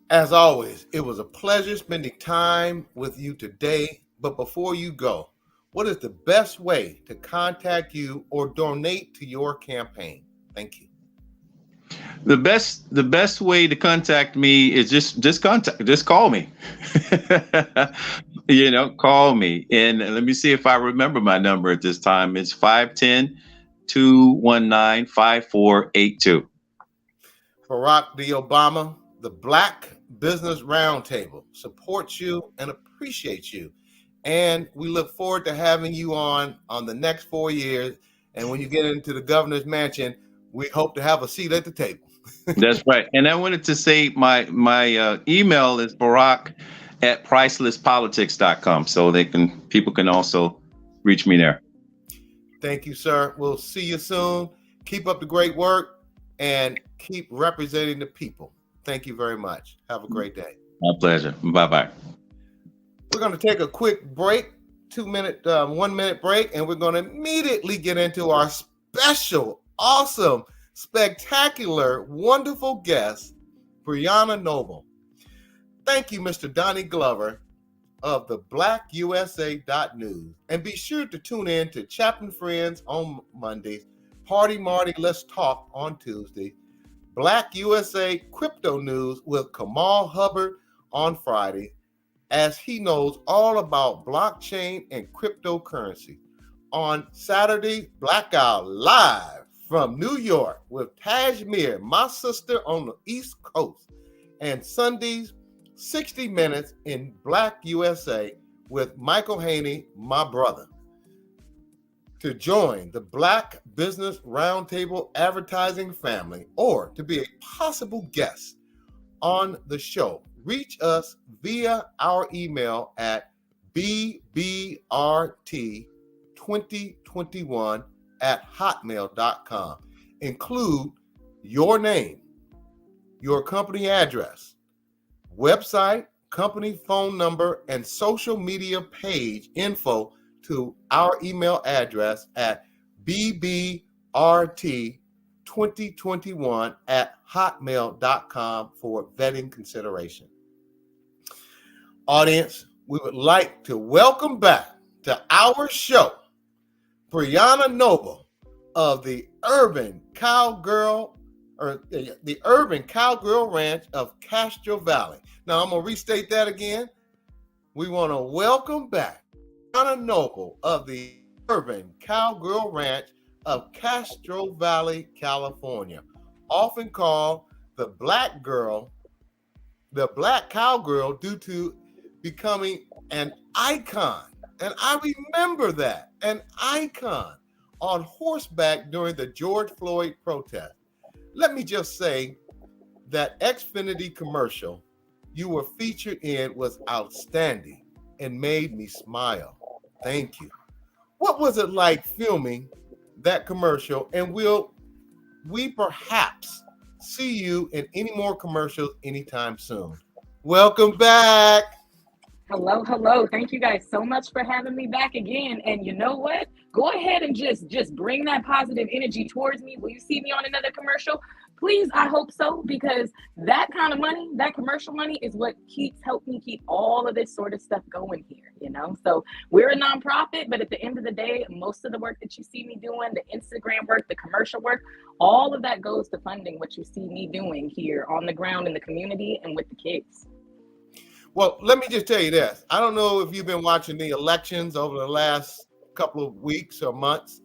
As always, it was a pleasure spending time with you today. But before you go, what is the best way to contact you or donate to your campaign? Thank you. The best way to contact me is just call me. Call me. And let me see if I remember my number at this time. It's 510-219-5482. Barack D. Obama, the Black Business Roundtable supports you and appreciates you. And we look forward to having you on the next 4 years. And when you get into the governor's mansion, we hope to have a seat at the table. That's right. And I wanted to say my email is barack@pricelesspolitics.com. So people can also reach me there. Thank you, sir. We'll see you soon. Keep up the great work and keep representing the people. Thank you very much. Have a great day. My pleasure. Bye-bye. We're going to take a quick break, 1 minute break, and we're going to immediately get into our special, awesome, spectacular, wonderful guest, Brianna Noble. Thank you, Mr. Donnie Glover of the BlackUSA.News. And be sure to tune in to Chaplain Friends on Mondays, Party Marty Let's Talk on Tuesday, Black USA Crypto News with Kamal Hubbard on Friday, as he knows all about blockchain and cryptocurrency. On Saturday, Blackout Live from New York with Tajmir, my sister on the East Coast. And Sundays, 60 Minutes in Black USA with Michael Haney, my brother. To join the Black Business Roundtable advertising family or to be a possible guest on the show, reach us via our email at bbrt2021@hotmail.com. Include your name, your company address, website, company phone number, and social media page info to our email address at bbrt2021@hotmail.com for vetting consideration. Audience, we would like to welcome back to our show Brianna Noble of the Urban Cowgirl Ranch of Castro Valley. Now I'm gonna restate that again. We want to welcome back Brianna Noble of the Urban Cowgirl Ranch of Castro Valley, California, often called the Black Cowgirl due to becoming an icon. And I remember that, an icon on horseback during the George Floyd protest. Let me just say that Xfinity commercial you were featured in was outstanding and made me smile. Thank you. What was it like filming that commercial? And will we perhaps see you in any more commercials anytime soon? Welcome back. Hello. Thank you guys so much for having me back again. And you know what? Go ahead and just bring that positive energy towards me. Will you see me on another commercial? Please, I hope so, because that kind of money, that commercial money is what helped me keep all of this sort of stuff going here, So we're a nonprofit, but at the end of the day, most of the work that you see me doing, the Instagram work, the commercial work, all of that goes to funding what you see me doing here on the ground in the community and with the kids. Well, let me just tell you this. I don't know if you've been watching the elections over the last couple of weeks or months,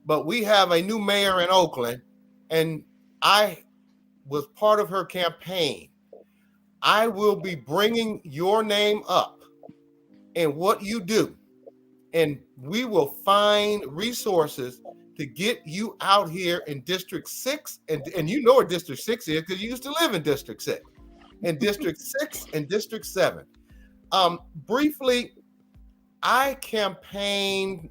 but we have a new mayor in Oakland, and I was part of her campaign. I will be bringing your name up and what you do, and we will find resources to get you out here in District 6, and you know what District 6 is because you used to live in District 6. In District 6 and District 7. Briefly, I campaigned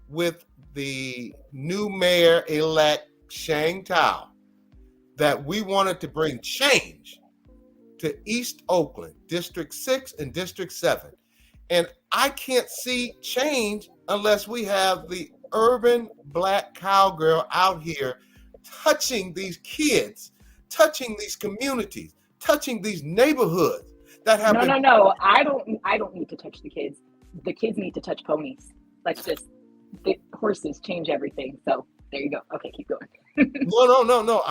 with the new mayor-elect, Shang Tao, that we wanted to bring change to East Oakland, District 6 and District 7. And I can't see change unless we have the urban Black cowgirl out here touching these kids, touching these communities, touching these neighborhoods that have No. I don't need to touch the kids. The kids need to touch ponies. The horses change everything. So there you go. Okay, keep going. No.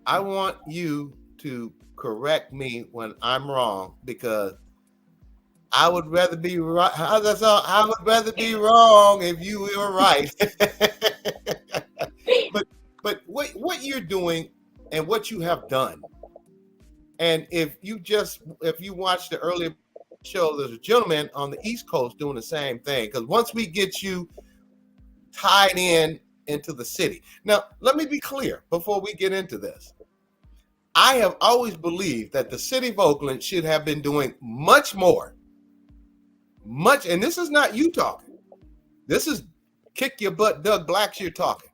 I want you to correct me when I'm wrong, because I would rather be right. I would rather be wrong if you were right. but what you're doing and what you have done, and if you watch the earlier show, there's a gentleman on the East Coast doing the same thing. Because once we get you tied into the city. Now, let me be clear before we get into this. I have always believed that the city of Oakland should have been doing much more. And this is not you talking. This is kick your butt Doug Blacksher talking.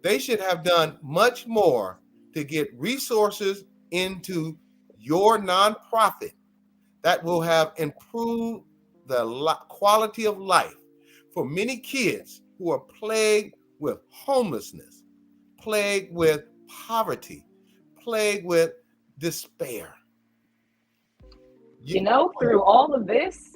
They should have done much more to get resources into your nonprofit that will have improved the quality of life for many kids who are plagued with homelessness, plagued with poverty, plagued with despair. You know, through all of this,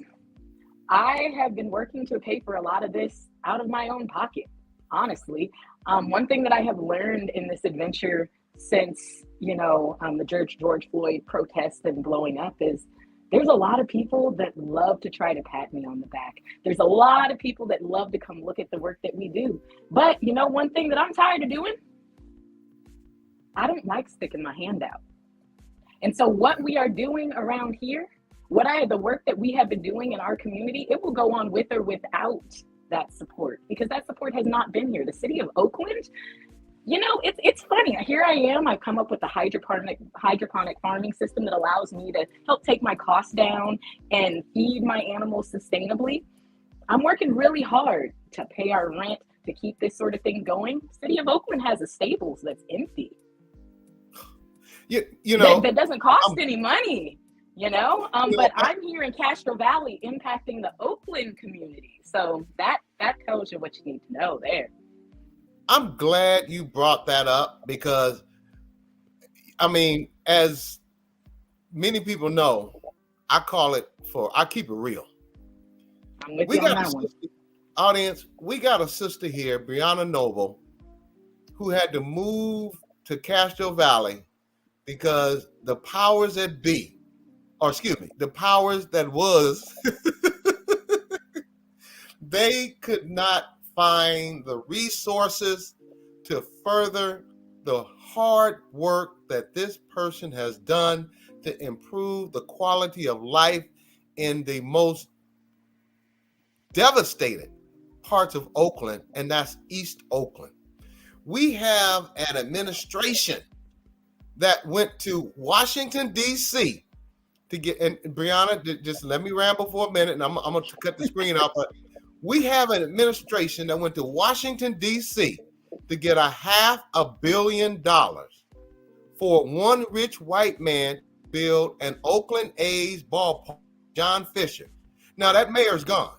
I have been working to pay for a lot of this out of my own pocket, honestly. One thing that I have learned in this adventure since, the George Floyd protests and blowing up is there's a lot of people that love to try to pat me on the back. There's a lot of people that love to come look at the work that we do. But one thing that I'm tired of doing, I don't like sticking my hand out. And so what we are doing around here, the work that we have been doing in our community, it will go on with or without that support, because that support has not been here. The city of Oakland, it's funny. Here I am. I've come up with a hydroponic farming system that allows me to help take my costs down and feed my animals sustainably. I'm working really hard to pay our rent, to keep this sort of thing going. City of Oakland has a stables that's empty. That doesn't cost any money, but I'm here in Castro Valley impacting the Oakland community. So that tells you what you need to know there. I'm glad you brought that up because, as many people know, I keep it real. I'm with you on that one. Audience, we got a sister here, Brianna Noble, who had to move to Castro Valley because the powers that be, the powers that was, they could not find the resources to further the hard work that this person has done to improve the quality of life in the most devastated parts of Oakland, and that's East Oakland. We have an administration that went to Washington, D.C. to get, and Brianna, just let me ramble for a minute, and I'm going to cut the screen off, but we have an administration that went to Washington, D.C. to get $500 million for one rich white man to build an Oakland A's ballpark, John Fisher. Now, that mayor's gone.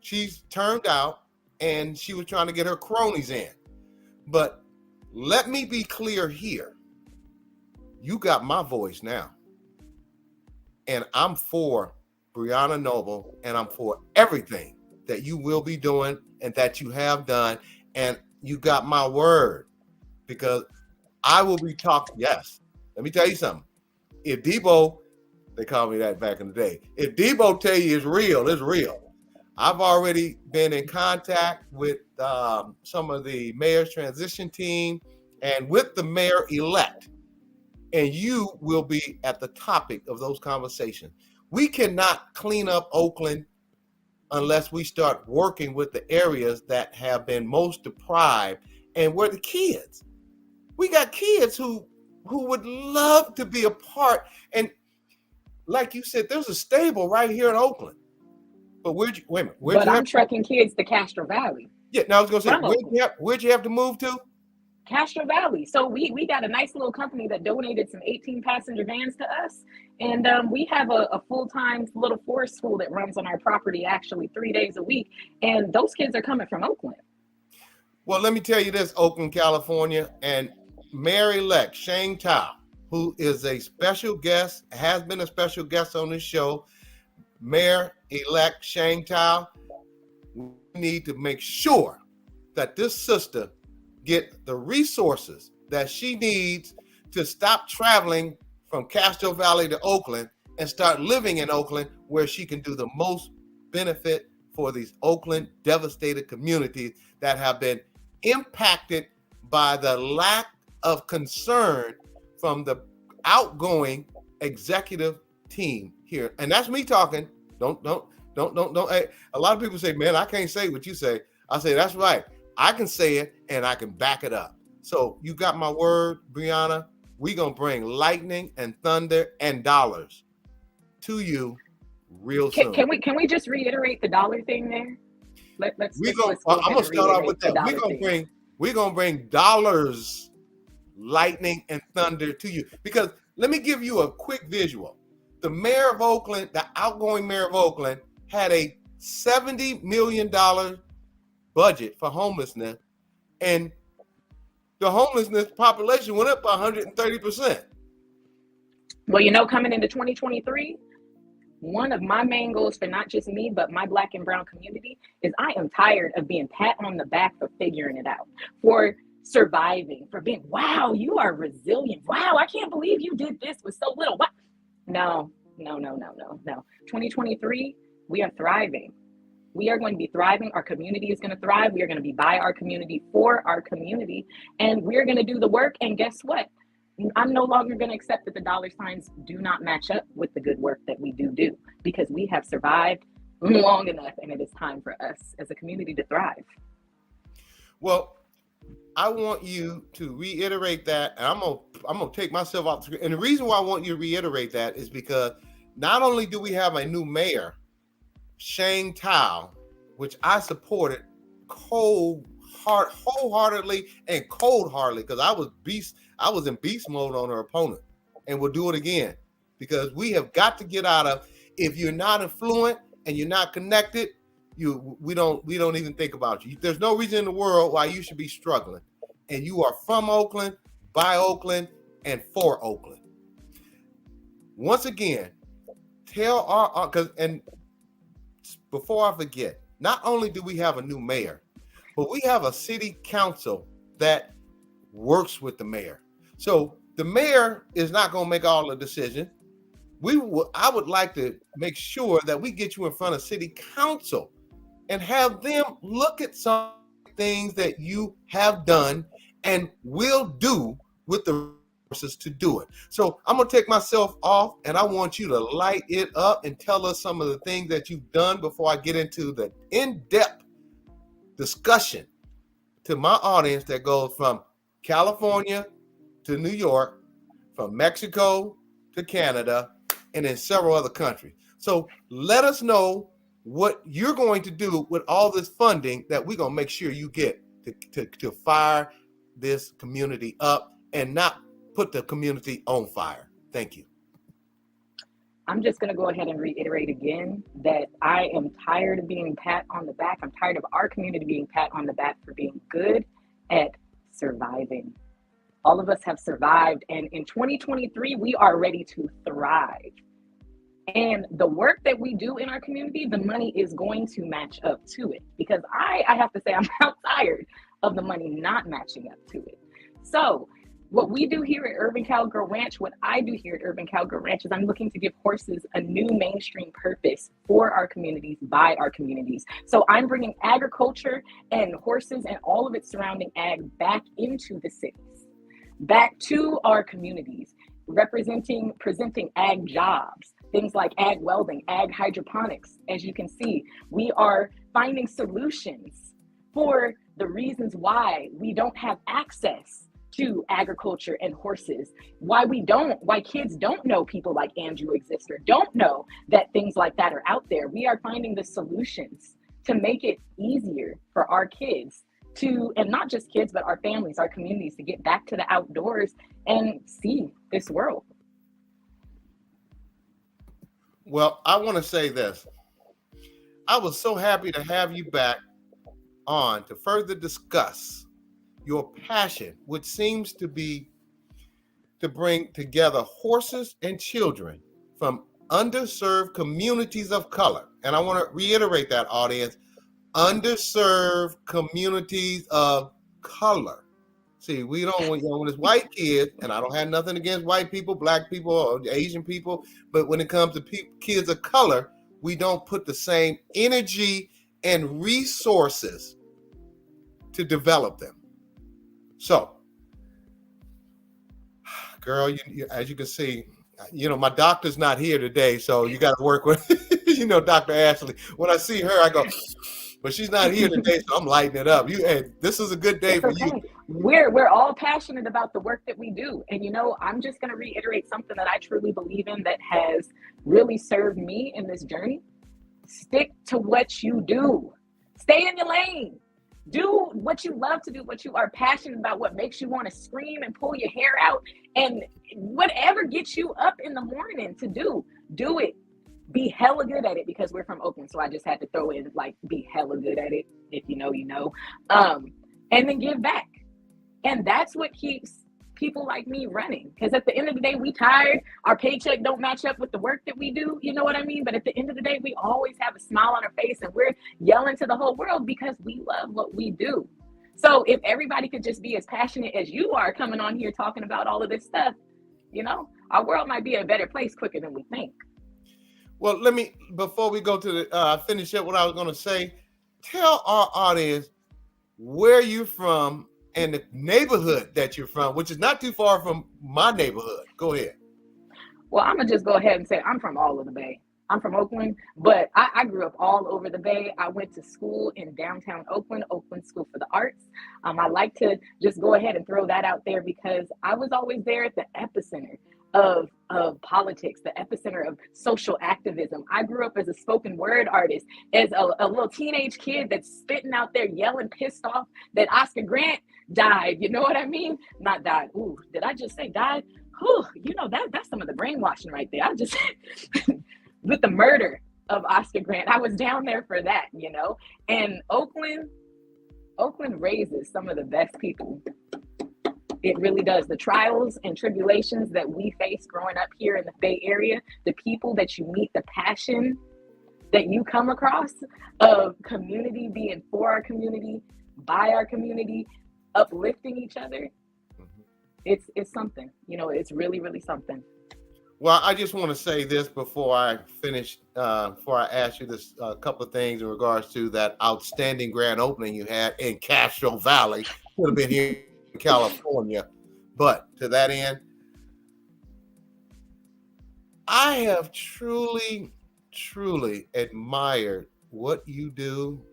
She's turned out, and she was trying to get her cronies in. But let me be clear here. You got my voice now. And I'm for Brianna Noble, and I'm for everything that you will be doing and that you have done. And you got my word, because I will be talking. Yes. Let me tell you something. If Debo, they called me that back in the day. If Debo tell you it's real, it's real. I've already been in contact with some of the mayor's transition team and with the mayor-elect. And you will be at the topic of those conversations. We cannot clean up Oakland unless we start working with the areas that have been most deprived, and where the kids. We got kids who would love to be a part. And like you said, there's a stable right here in Oakland. But I'm trucking kids to Castro Valley. Yeah, now I was going to say, where'd you have to move to? Castro Valley. So we got a nice little company that donated some 18-passenger vans to us. And we have a full-time little forest school that runs on our property actually 3 days a week. And those kids are coming from Oakland. Well, let me tell you this, Oakland, California, and Mayor-elect Shane Tao, who is a special guest, has been a special guest on this show. Mayor-elect Shane Tao, we need to make sure that this sister get the resources that she needs to stop traveling from Castro Valley to Oakland and start living in Oakland where she can do the most benefit for these Oakland devastated communities that have been impacted by the lack of concern from the outgoing executive team here. And that's me talking. Don't. Hey, a lot of people say, man, I can't say what you say. I say, that's right. I can say it and I can back it up. So you got my word, Brianna. We're going to bring lightning and thunder and dollars to you real soon. Can we just reiterate the dollar thing there? Let's I'm going to start off with that. We're going to bring dollars, lightning and thunder to you. Because let me give you a quick visual. The mayor of Oakland, the outgoing mayor of Oakland, had a $70 million budget for homelessness, and the homelessness population went up by 130%. Well, coming into 2023, one of my main goals for not just me, but my Black and brown community is I am tired of being pat on the back for figuring it out, for surviving, for being, wow, you are resilient. Wow, I can't believe you did this with so little. What? No. 2023, we are thriving. We are going to be thriving. Our community is going to thrive. We are going to be by our community, for our community, and we're going to do the work. And guess what? I'm no longer going to accept that the dollar signs do not match up with the good work that we do, because we have survived long enough, and it is time for us as a community to thrive. Well, I want you to reiterate that, and I'm gonna take myself off the screen. And the reason why I want you to reiterate that is because not only do we have a new mayor, Shane Tao, which I supported wholeheartedly and cold-heartedly, because I was in beast mode on her opponent, and we'll do it again, because we have got to get out of, if you're not affluent and you're not connected, we don't even think about you. There's no reason in the world why you should be struggling, and you are from Oakland, by Oakland, and for Oakland. Once again, tell our, and before I forget, not only do we have a new mayor, but we have a city council that works with the mayor. So the mayor is not going to make all the decisions. I would like to make sure that we get you in front of city council and have them look at some things that you have done and will do with the resources to do it. So I'm going to take myself off, and I want you to light it up and tell us some of the things that you've done before I get into the in-depth discussion to my audience that goes from California to New York, from Mexico to Canada, and in several other countries. So let us know what you're going to do with all this funding that we're going to make sure you get to fire this community up and not put the community on fire. Thank you. I'm just going to go ahead and reiterate again that I am tired of being pat on the back. I'm tired of our community being pat on the back for being good at surviving. All of us have survived, and in 2023, we are ready to thrive. And the work that we do in our community, the money is going to match up to it, because I have to say I'm tired of the money not matching up to it. So what we do here at Urban Cowgirl Ranch, what I do here at Urban Cowgirl Ranch is I'm looking to give horses a new mainstream purpose for our communities, by our communities. So I'm bringing agriculture and horses and all of its surrounding ag back into the cities, back to our communities, presenting ag jobs, things like ag welding, ag hydroponics. As you can see, we are finding solutions for the reasons why we don't have access to agriculture and horses, why kids don't know people like Andrew exist, or don't know that things like that are out there. We are finding the solutions to make it easier for our kids to, and not just kids, but our families, our communities, to get back to the outdoors and see this world. Well, I want to say this. I was so happy to have you back on to further discuss your passion, which seems to be to bring together horses and children from underserved communities of color. And I want to reiterate that, audience, underserved communities of color. See, we don't, when it's white kids, and I don't have nothing against white people, black people, or Asian people, but when it comes to kids of color, we don't put the same energy and resources to develop them. So, girl, as you can see, my doctor's not here today, so you got to work with, Dr. Ashley. When I see her, I go, but she's not here today, so I'm lighting it up. This is a good day for you. We're all passionate about the work that we do. And, I'm just going to reiterate something that I truly believe in that has really served me in this journey. Stick to what you do. Stay in your lane. Do what you love to do, what you are passionate about, what makes you want to scream and pull your hair out, and whatever gets you up in the morning to do it. Be hella good at it, because we're from Oakland, so I just had to throw in be hella good at it. If you know, you know. And then give back. And that's what keeps people like me running, because at the end of the day, we tired, our paycheck don't match up with the work that we do, you know what I mean? But at the end of the day, we always have a smile on our face, and we're yelling to the whole world because we love what we do. So if everybody could just be as passionate as you are coming on here talking about all of this stuff, our world might be a better place quicker than we think. Well, before we go to finish up what I was going to say, tell our audience where you're from and the neighborhood that you're from, which is not too far from my neighborhood. Go ahead. Well, I'm going to just go ahead and say I'm from all of the Bay. I'm from Oakland, but I grew up all over the Bay. I went to school in downtown Oakland School for the Arts. I like to just go ahead and throw that out there because I was always there at the epicenter of politics, the epicenter of social activism. I grew up as a spoken word artist, as a little teenage kid that's spitting out there yelling pissed off that Oscar Grant died. You know what I mean? Not died. Ooh, did I just say died? Whew, that's some of the brainwashing right there. I just with the murder of Oscar Grant, I was down there for that, And Oakland raises some of the best people. It really does. The trials and tribulations that we face growing up here in the Bay Area, the people that you meet, the passion that you come across of community, being for our community, by our community, uplifting each other. It's something, it's really, really something. Well, I just want to say this before I finish, before I ask you this couple of things in regards to that outstanding grand opening you had in Castro Valley. Could have been here in California. But to that end, I have truly, truly admired what you do,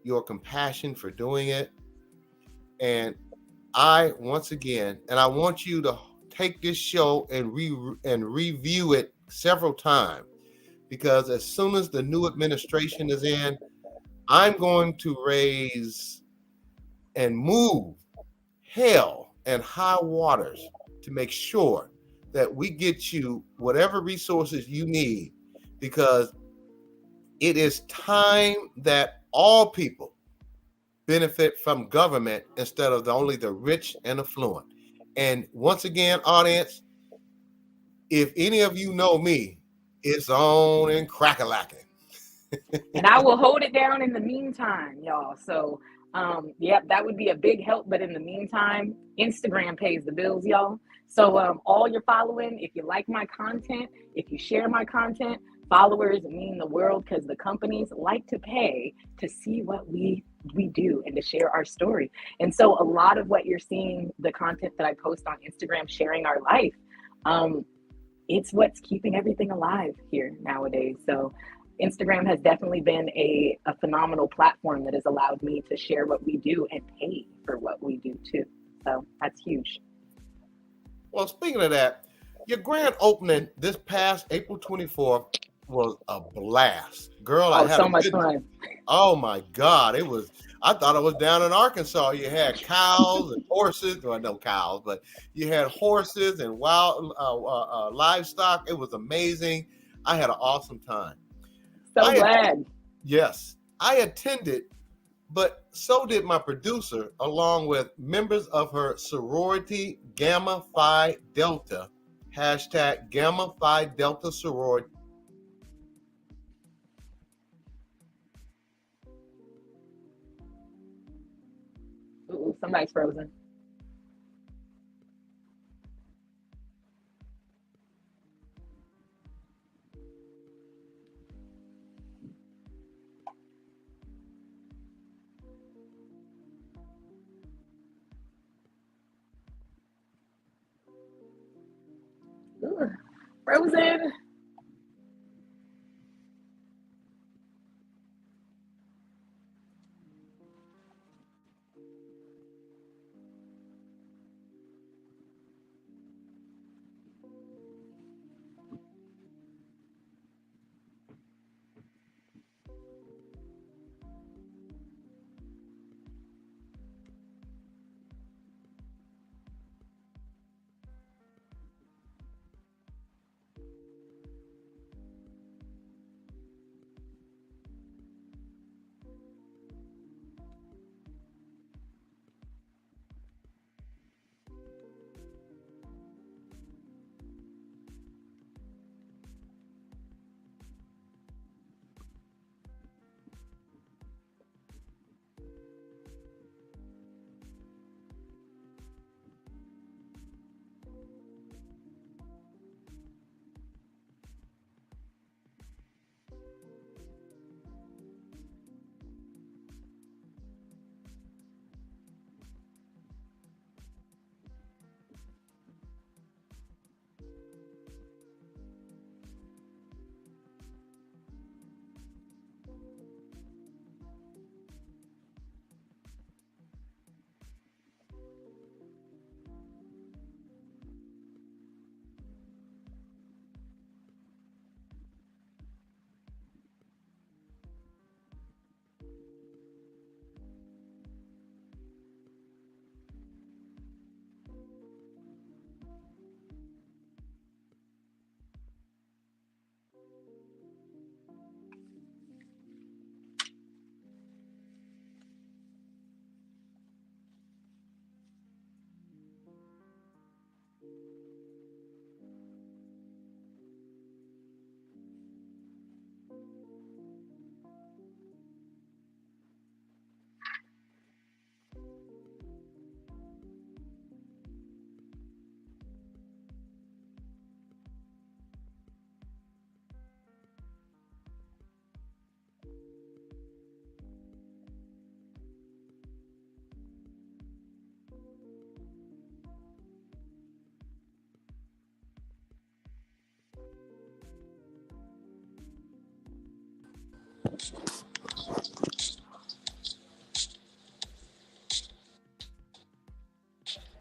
your compassion for doing it. And I want you to take this show and review it several times, because as soon as the new administration is in, I'm going to raise and move hell and high waters to make sure that we get you whatever resources you need, because it is time that all people benefit from government instead of only the rich and affluent. And once again, audience, if any of you know me, it's on and crack-a-lacking. And I will hold it down in the meantime, y'all. So, that would be a big help. But in the meantime, Instagram pays the bills, y'all. So all your following, if you like my content, if you share my content, followers mean the world, because the companies like to pay to see what we do and to share our story. And so a lot of what you're seeing, the content that I post on Instagram, sharing our life, it's what's keeping everything alive here nowadays. So Instagram has definitely been a phenomenal platform that has allowed me to share what we do and pay for what we do too. So that's huge. Well, speaking of that, your grand opening this past April 24th was a blast. Girl, I had so much fun. Oh my God. I thought I was down in Arkansas. You had cows and horses. Well, no cows, but you had horses and wild livestock. It was amazing. I had an awesome time. Glad. Yes, I attended, but so did my producer, along with members of her sorority, Gamma Phi Delta, hashtag Gamma Phi Delta sorority. Ooh, somebody's frozen. Ooh, frozen.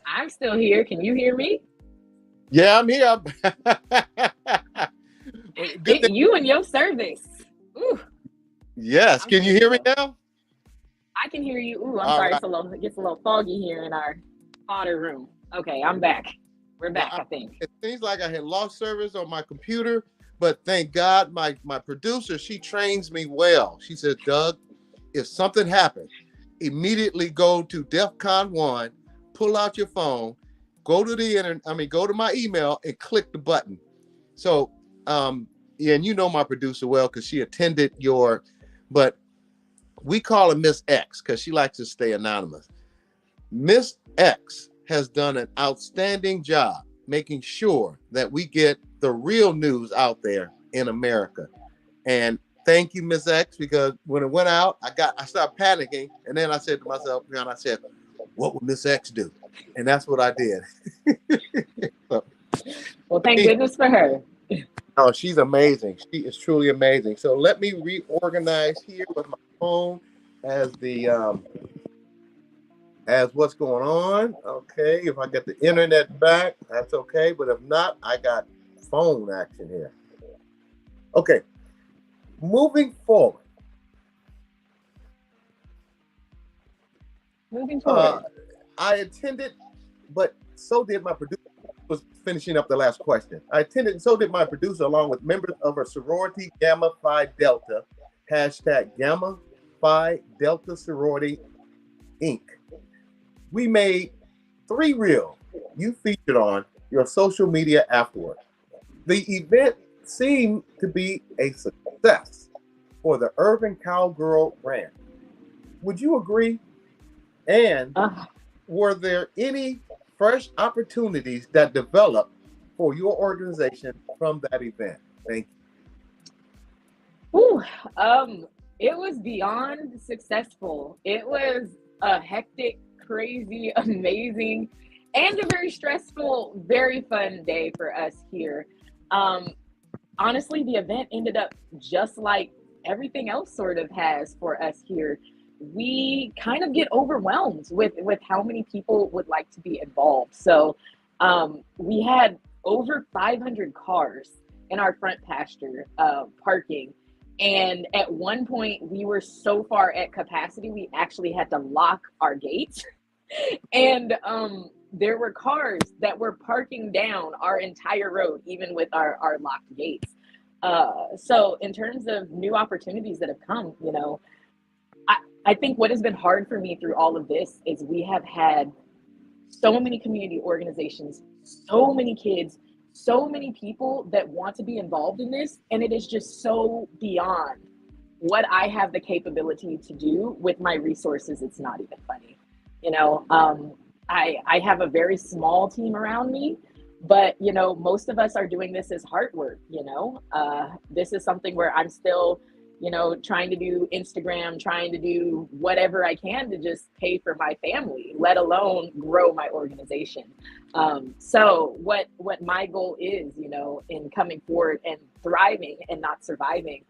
I'm still here. Can you hear me? Yeah, I'm here. Good thing. You and your service. Ooh. Yes. Can you hear me now? I can hear you. Ooh, I'm sorry. Right. It gets a little foggy here in our audio room. Okay, I'm back. We're back, I think. It seems like I had lost service on my computer, but thank God my producer, she trains me well. She said, Doug, if something happens, immediately go to DEFCON 1, pull out your phone, go to the internet, go to my email and click the button. So, yeah, and you know my producer well because she attended but we call her Miss X because she likes to stay anonymous. Miss X has done an outstanding job making sure that we get the real news out there in America. And thank you, Miss X, because when it went out, I started panicking. And then I said to myself, what would Miss X do? And that's what I did. Well, thank goodness for her. Oh, she's amazing. She is truly amazing. So let me reorganize here with my phone as what's going on. Okay, if I get the internet back, that's okay. But if not, I got phone action here. Okay, moving forward. I attended, but so did my producer. Was finishing up the last question. I attended, and so did my producer, along with members of a sorority, Gamma Phi Delta, # Gamma Phi Delta Sorority, Inc. We made 3 reels you featured on your social media afterward. The event seemed to be a success for the Urban Cowgirl brand. Would you agree? And were there any fresh opportunities that developed for your organization from that event? Thank you. Ooh, it was beyond successful. It was a hectic, crazy, amazing, And a very stressful, very fun day for us here. Honestly, the event ended up just like everything else sort of has for us here. We kind of get overwhelmed with how many people would like to be involved. So we had over 500 cars in our front pasture parking. And at one point, we were so far at capacity, we actually had to lock our gates. And there were cars that were parking down our entire road, even with our locked gates. So in terms of new opportunities that have come, you know, I think what has been hard for me through all of this is we have had so many community organizations, so many kids, so many people that want to be involved in this. And it is just so beyond what I have the capability to do with my resources. It's not even funny. You know, I have a very small team around me, but, you know, most of us are doing this as heart work, you know. This is something where I'm still, you know, trying to do Instagram, trying to do whatever I can to just pay for my family, let alone grow my organization. So what my goal is, you know, in coming forward and thriving and not surviving,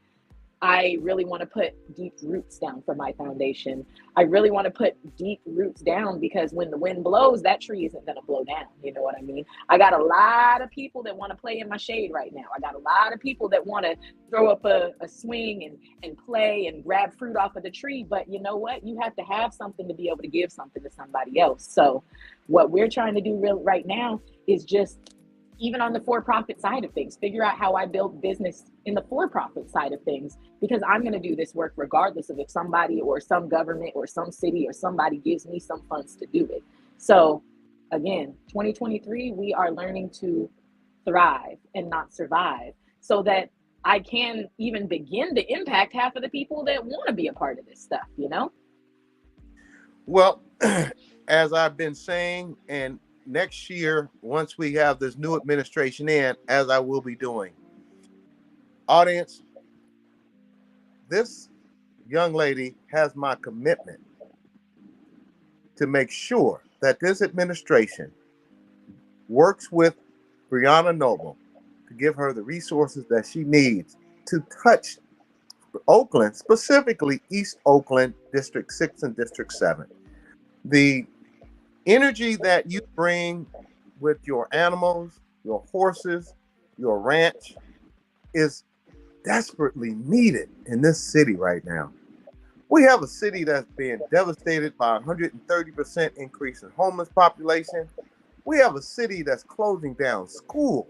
I really want to put deep roots down for my foundation. I really want to put deep roots down because when the wind blows, that tree isn't going to blow down. You know what I mean? I got a lot of people that want to play in my shade right now. I got a lot of people that want to throw up a swing and play and grab fruit off of the tree. But you know what? You have to have something to be able to give something to somebody else. So what we're trying to do right now is just, even on the for-profit side of things, figure out how I build business in the for-profit side of things, because I'm going to do this work regardless of if somebody or some government or some city or somebody gives me some funds to do it. So again, 2023, we are learning to thrive and not survive so that I can even begin to impact half of the people that want to be a part of this stuff, you know? Well, as I've been saying, and next year, once we have this new administration in, as I will be doing, audience, this young lady has my commitment to make sure that this administration works with Brianna Noble to give her the resources that she needs to touch Oakland, specifically East Oakland, District 6 and District 7. The energy that you bring with your animals, your horses, your ranch is desperately needed in this city right now. We have a city that's being devastated by 130% increase in homeless population. We have a city that's closing down schools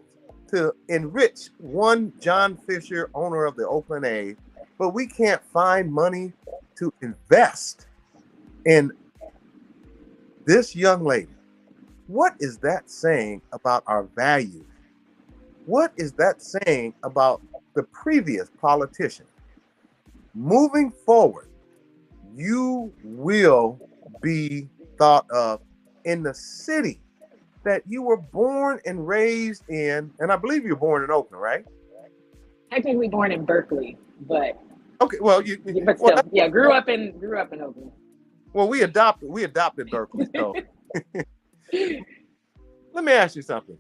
to enrich one John Fisher, owner of the Oakland A, but we can't find money to invest in this young lady. What is that saying about our values? What is that saying about the previous politicians? Moving forward, you will be thought of in the city that you were born and raised in, and I believe you're born in Oakland, right? Technically born in Berkeley, but okay, well, but still, yeah, grew up in Oakland. Well, we adopted Berkeley, so let me ask you something.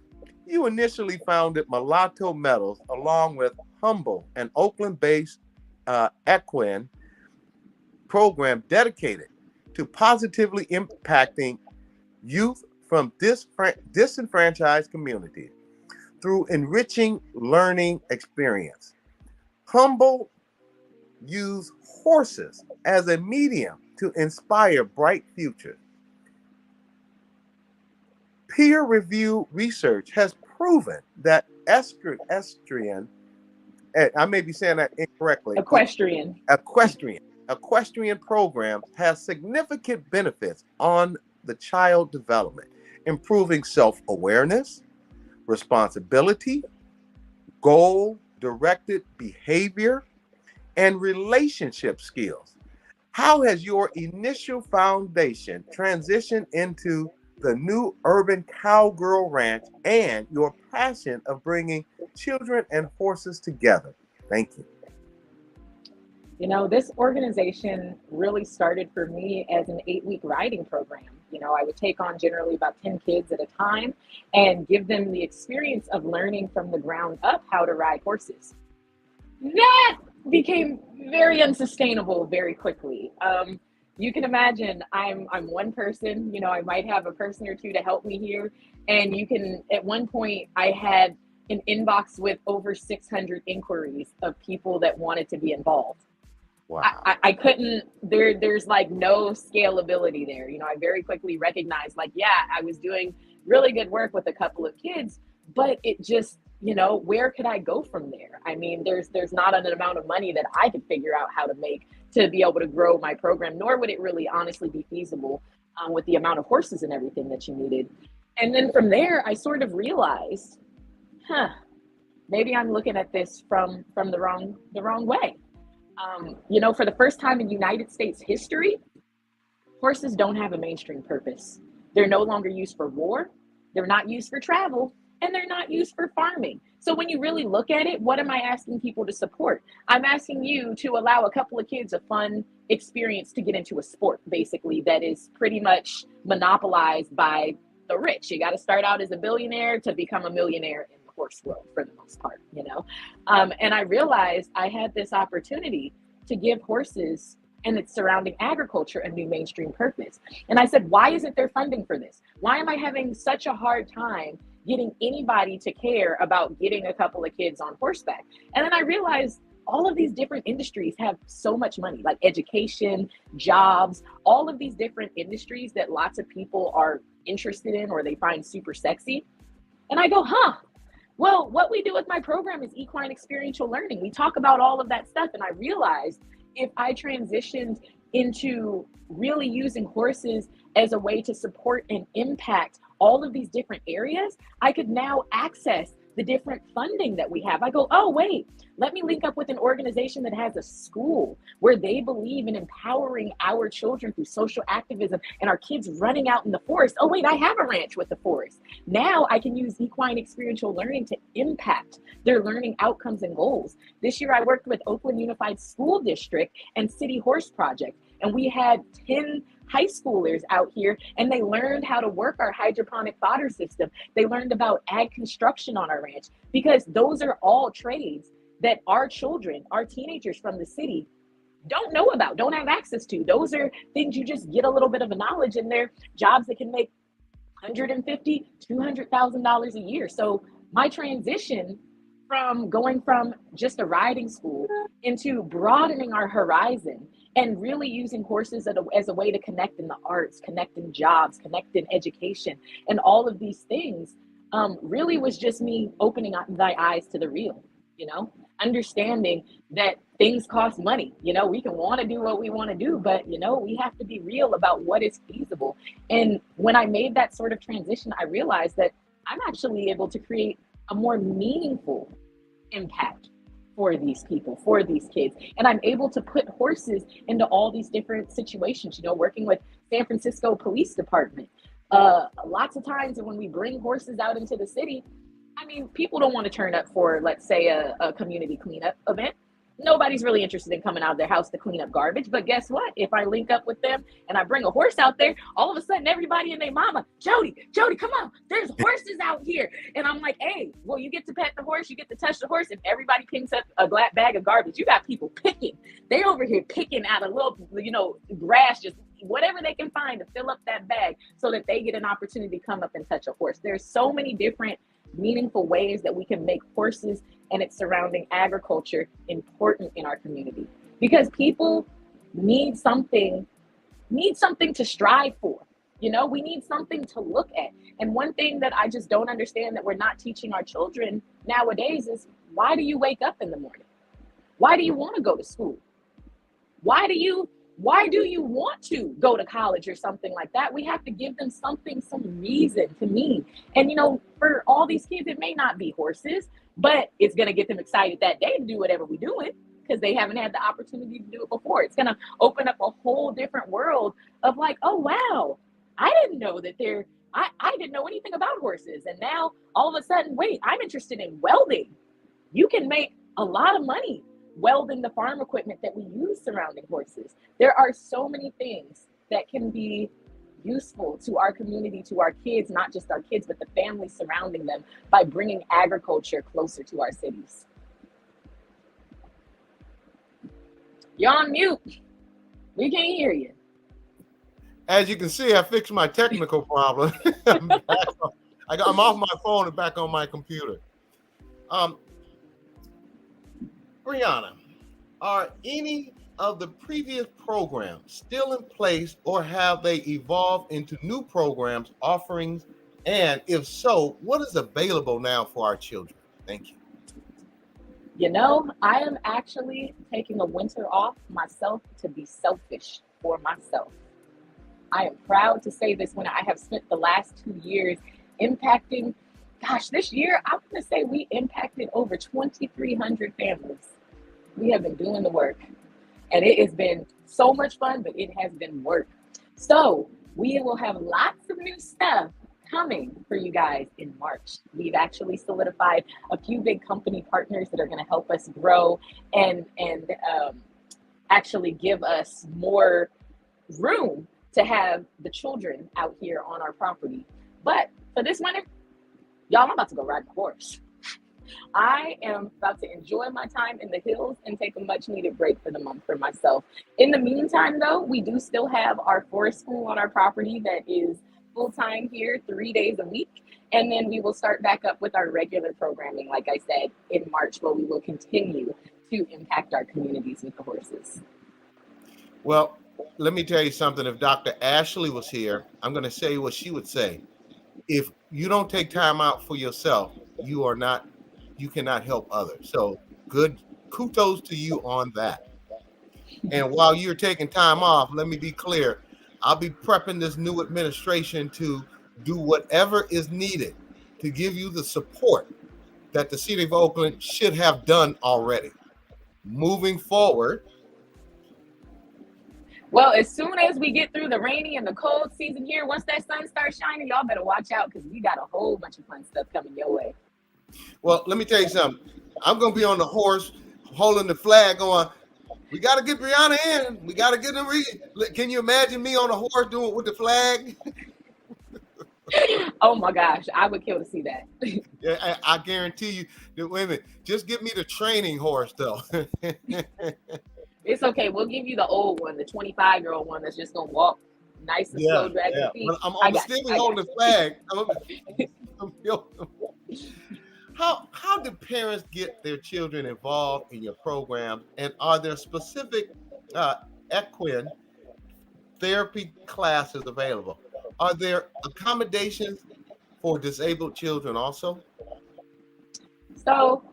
You initially founded Mulatto Metals along with Humble, an Oakland-based equine program dedicated to positively impacting youth from disenfranchised communities through enriching learning experience. Humble use horses as a medium to inspire bright futures. Peer-reviewed research has proven that equestrian, I may be saying that incorrectly. Equestrian programs has significant benefits on the child development, improving self-awareness, responsibility, goal-directed behavior, and relationship skills. How has your initial foundation transitioned into the new urban cowgirl ranch and your passion of bringing children and horses together? Thank you. You know, this organization really started for me as an 8-week riding program. You know, I would take on generally about 10 kids at a time and give them the experience of learning from the ground up how to ride horses. That became very unsustainable very quickly. You can imagine I'm one person, you know, I might have a person or two to help me here. And you can, at one point I had an inbox with over 600 inquiries of people that wanted to be involved. Wow. I couldn't, there's like no scalability there. You know, I very quickly recognized like, yeah, I was doing really good work with a couple of kids, but it just, you know, where could I go from there? I mean, there's not an amount of money that I could figure out how to make to be able to grow my program, nor would it really honestly be feasible with the amount of horses and everything that you needed. And then from there, I sort of realized, maybe I'm looking at this from the wrong way. You know, for the first time in United States history, horses don't have a mainstream purpose. They're no longer used for war. They're not used for travel, and they're not used for farming. So when you really look at it, what am I asking people to support? I'm asking you to allow a couple of kids a fun experience to get into a sport, basically, that is pretty much monopolized by the rich. You got to start out as a billionaire to become a millionaire in the horse world for the most part, you know? And I realized I had this opportunity to give horses and its surrounding agriculture a new mainstream purpose. And I said, why isn't there funding for this? Why am I having such a hard time getting anybody to care about getting a couple of kids on horseback? And then I realized all of these different industries have so much money, like education, jobs, all of these different industries that lots of people are interested in or they find super sexy. And I go, well, what we do with my program is equine experiential learning. We talk about all of that stuff. And I realized if I transitioned into really using horses as a way to support and impact all of these different areas, I could now access the different funding that we have. I go, oh, wait, let me link up with an organization that has a school where they believe in empowering our children through social activism and our kids running out in the forest. Oh, wait, I have a ranch with the forest. Now I can use equine experiential learning to impact their learning outcomes and goals. This year I worked with Oakland Unified School District and City Horse Project, and we had 10 high schoolers out here, and they learned how to work our hydroponic fodder system. They learned about ag construction on our ranch, because those are all trades that our children, our teenagers from the city don't know about, don't have access to. Those are things you just get a little bit of a knowledge, and they're jobs that can make $150,000, $200,000 a year. So my transition from going from just a riding school into broadening our horizon and really using horses as a way to connect in the arts, connect in jobs, connect in education, and all of these things really was just me opening up thy eyes to the real, you know, understanding that things cost money. You know, we can want to do what we want to do, but, you know, we have to be real about what is feasible. And when I made that sort of transition, I realized that I'm actually able to create a more meaningful impact for these people, for these kids. And I'm able to put horses into all these different situations, you know, working with San Francisco Police Department. Lots of times when we bring horses out into the city, I mean, people don't want to turn up for, let's say, a community cleanup event. Nobody's really interested in coming out of their house to clean up garbage. But guess what? If I link up with them and I bring a horse out there, all of a sudden everybody and their mama, Jody, come on, there's horses out here. And I'm like, hey, well, you get to pet the horse, you get to touch the horse. If everybody picks up a black bag of garbage, you got people picking. They over here picking out a little, you know, grass, just whatever they can find to fill up that bag so that they get an opportunity to come up and touch a horse. There's so many different meaningful ways that we can make horses and its surrounding agriculture important in our community, because people need something to strive for. You know, we need something to look at. And one thing that I just don't understand that we're not teaching our children nowadays is, why do you wake up in the morning? Why do you want to go to school? Why do you want to go to college or something like that? We have to give them something, some reason to mean. And, you know, for all these kids, it may not be horses, but it's going to get them excited that day to do whatever we're doing, because they haven't had the opportunity to do it before. It's going to open up a whole different world of like, oh, wow, I didn't know that I didn't know anything about horses. And now all of a sudden, wait, I'm interested in welding. You can make a lot of money welding the farm equipment that we use surrounding horses. There are so many things that can be useful to our community, to our kids, not just our kids, but the families surrounding them, by bringing agriculture closer to our cities. You're on mute. We can't hear you. As you can see, I fixed my technical problem. I'm off my phone and back on my computer. Brianna, are any of the previous programs still in place, or have they evolved into new programs, offerings? And if so, what is available now for our children? Thank you. You know, I am actually taking a winter off myself to be selfish for myself. I am proud to say this when I have spent the last 2 years impacting, this year, I'm going to say we impacted over 2,300 families. We have been doing the work, and it has been so much fun, but it has been work. So we will have lots of new stuff coming for you guys in March. We've actually solidified a few big company partners that are going to help us grow and actually give us more room to have the children out here on our property. But for this winter, y'all, I'm about to go ride the horse. I am about to enjoy my time in the hills and take a much needed break for the month for myself. In the meantime, though, we do still have our forest school on our property that is full-time here 3 days a week. And then we will start back up with our regular programming, like I said, in March, where we will continue to impact our communities with the horses. Well, let me tell you something. If Dr. Ashley was here, I'm going to say what she would say. If you don't take time out for yourself, you cannot help others. So good kudos to you on that. And while you're taking time off, let me be clear. I'll be prepping this new administration to do whatever is needed to give you the support that the city of Oakland should have done already. Moving forward. Well, as soon as we get through the rainy and the cold season here, once that sun starts shining, y'all better watch out, because we got a whole bunch of fun stuff coming your way. Well, let me tell you something. I'm going to be on the horse holding the flag going, we got to get Brianna in. We got to get them. Can you imagine me on a horse doing it with the flag? Oh my gosh, I would kill to see that. Yeah, I guarantee you that women, just give me the training horse though. It's okay. We'll give you the old one, the 25-year-old one that's just going to walk nice and slow, drag your feet. I'm still holding the flag. How do parents get their children involved in your program? And are there specific equine therapy classes available? Are there accommodations for disabled children also? So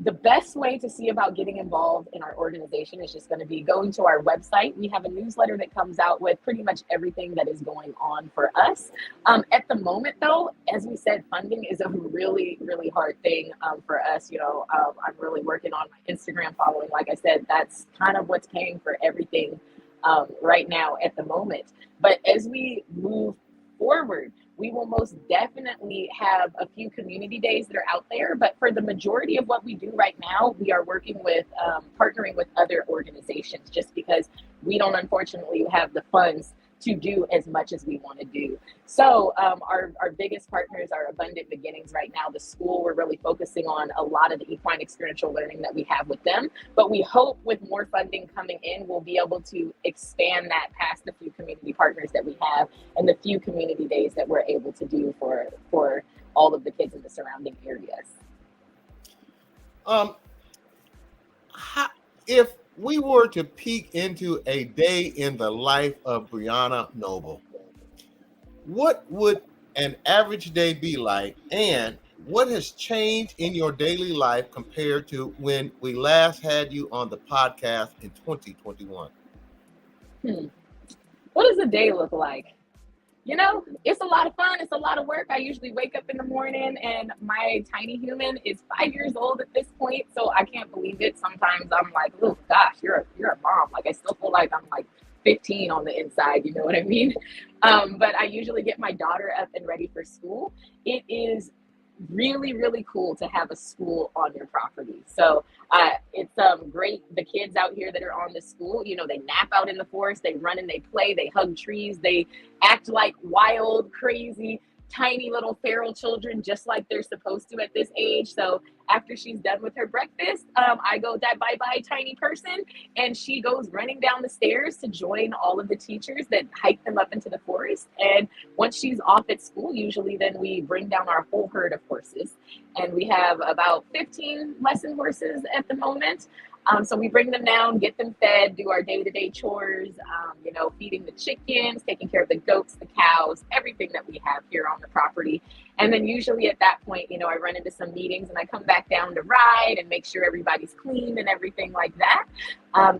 the best way to see about getting involved in our organization is just going to be going to our website. We have a newsletter that comes out with pretty much everything that is going on for us. At the moment, though, as we said, funding is a really, really hard thing for us. I'm really working on my Instagram following. Like I said, that's kind of what's paying for everything right now at the moment. But as we move forward, we will most definitely have a few community days that are out there. But for the majority of what we do right now, we are working with partnering with other organizations, just because we don't unfortunately have the funds to do as much as we want to do. So our biggest partners are Abundant Beginnings right now. The school, we're really focusing on a lot of the equine experiential learning that we have with them. But we hope with more funding coming in, we'll be able to expand that past the few community partners that we have and the few community days that we're able to do for all of the kids in the surrounding areas. If we were to peek into a day in the life of Brianna Noble, what would an average day be like? And what has changed in your daily life compared to when we last had you on the podcast in 2021? What does a day look like? It's a lot of fun. It's a lot of work. I usually wake up in the morning, and my tiny human is 5 years old at this point, so I can't believe it. Sometimes I'm like, oh gosh, you're a mom. Like, I still feel like I'm like 15 on the inside, you know what I mean? But I usually get my daughter up and ready for school. It is really, really cool to have a school on your property. So It's great. The kids out here that are on the school, you know, they nap out in the forest, they run and they play, they hug trees, they act like wild, crazy, tiny little feral children, just like they're supposed to at this age. So after she's done with her breakfast, I go that bye-bye tiny person, and she goes running down the stairs to join all of the teachers that hike them up into the forest. And once she's off at school, usually then we bring down our whole herd of horses. And we have about 15 lesson horses at the moment. So we bring them down, get them fed, do our day-to-day chores, you know, feeding the chickens, taking care of the goats, the cows, everything that we have here on the property. And then usually at that point, you know, I run into some meetings and I come back down to ride and make sure everybody's clean and everything like that.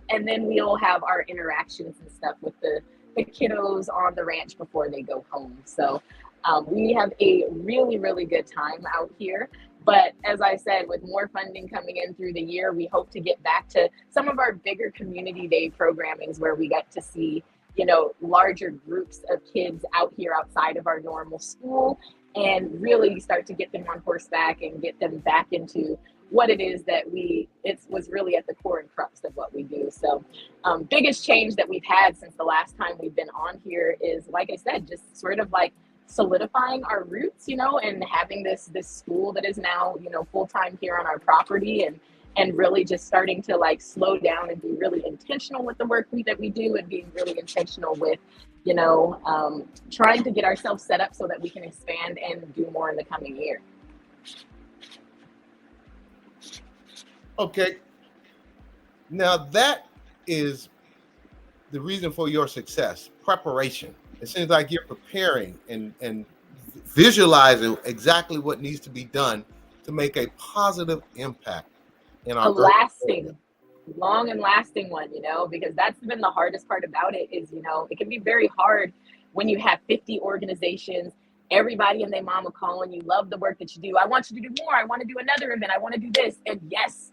And then we'll have our interactions and stuff with the kiddos on the ranch before they go home. So we have a really, really good time out here. But as I said, with more funding coming in through the year, we hope to get back to some of our bigger community day programmings where we get to see, you know, larger groups of kids out here outside of our normal school, and really start to get them on horseback and get them back into what it is that it was really at the core and crux of what we do. So biggest change that we've had since the last time we've been on here is, like I said, just sort of like solidifying our roots, you know, and having this school that is now, you know, full-time here on our property, and really just starting to like slow down and be really intentional with the work that we do, and being really intentional with, you know, trying to get ourselves set up so that we can expand and do more in the coming year. Okay. Now that is the reason for your success, preparation. It seems like you're preparing and visualizing exactly what needs to be done to make a positive impact in our long and lasting one, you know, because that's been the hardest part about it is, you know, it can be very hard when you have 50 organizations, everybody and their mama calling you, love the work that you do. I want you to do more. I want to do another event. I want to do this. And yes,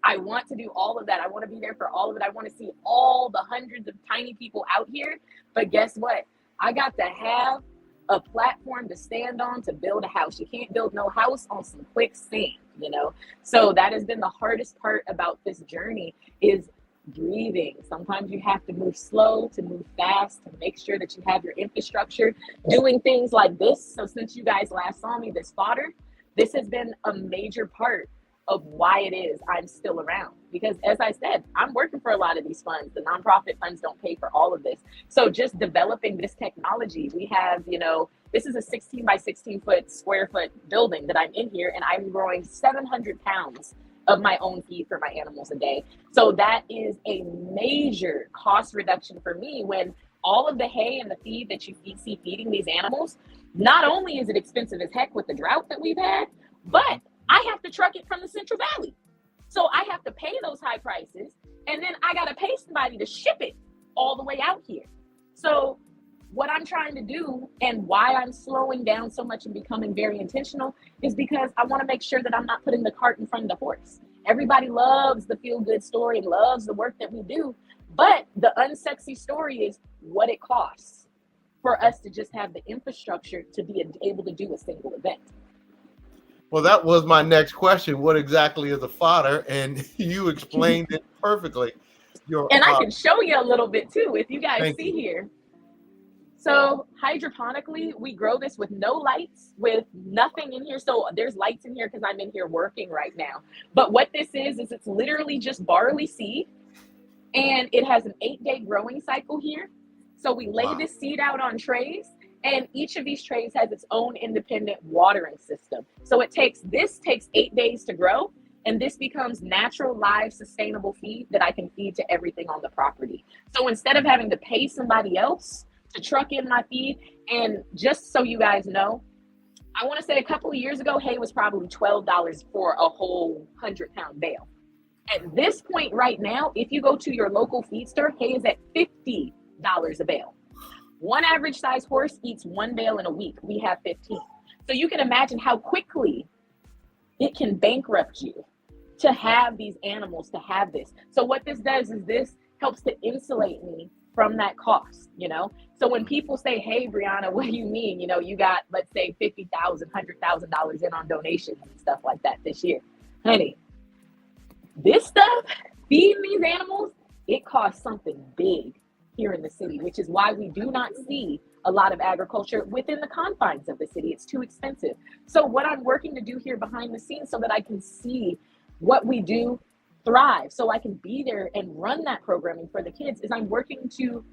I want to do all of that. I want to be there for all of it. I want to see all the hundreds of tiny people out here. But guess what? I got to have a platform to stand on to build a house. You can't build no house on some quicksand, you know? So that has been the hardest part about this journey is breathing. Sometimes you have to move slow to move fast, to make sure that you have your infrastructure, doing things like this. So since you guys last saw me, this fodder, this has been a major part of why it is I'm still around. Because as I said, I'm working for a lot of these funds. The nonprofit funds don't pay for all of this. So just developing this technology, we have, you know, this is a 16 by 16 square foot building that I'm in here, and I'm growing 700 pounds of my own feed for my animals a day. So that is a major cost reduction for me when all of the hay and the feed that you see feeding these animals, not only is it expensive as heck with the drought that we've had, but I have to truck it from the Central Valley. So I have to pay those high prices, and then I got to pay somebody to ship it all the way out here. So what I'm trying to do and why I'm slowing down so much and becoming very intentional is because I want to make sure that I'm not putting the cart in front of the horse. Everybody loves the feel-good story and loves the work that we do, but the unsexy story is what it costs for us to just have the infrastructure to be able to do a single event. Well, that was my next question. What exactly is a fodder? And you explained it perfectly. And I can show you a little bit too, if you guys see here. So hydroponically, we grow this with no lights, with nothing in here. So there's lights in here because I'm in here working right now. But what this is it's literally just barley seed. And it has an 8-day growing cycle here. So we lay this seed out on trays. And each of these trays has its own independent watering system. So this takes 8 days to grow, and this becomes natural, live, sustainable feed that I can feed to everything on the property. So instead of having to pay somebody else to truck in my feed, and just so you guys know, I want to say a couple of years ago, hay was probably $12 for a whole 100-pound bale. At this point right now, if you go to your local feed store, hay is at $50 a bale. One average size horse eats 1 bale in a week. We have 15. So you can imagine how quickly it can bankrupt you to have these animals, to have this. So what this does is this helps to insulate me from that cost, you know? So when people say, hey, Brianna, what do you mean? You know, you got, let's say $50,000, $100,000 in on donations and stuff like that this year. Honey, This stuff, feeding these animals, it costs something big here in the city, which is why we do not see a lot of agriculture within the confines of the city. It's too expensive. So what I'm working to do here behind the scenes so that I can see what we do thrive, so I can be there and run that programming for the kids, is I'm working to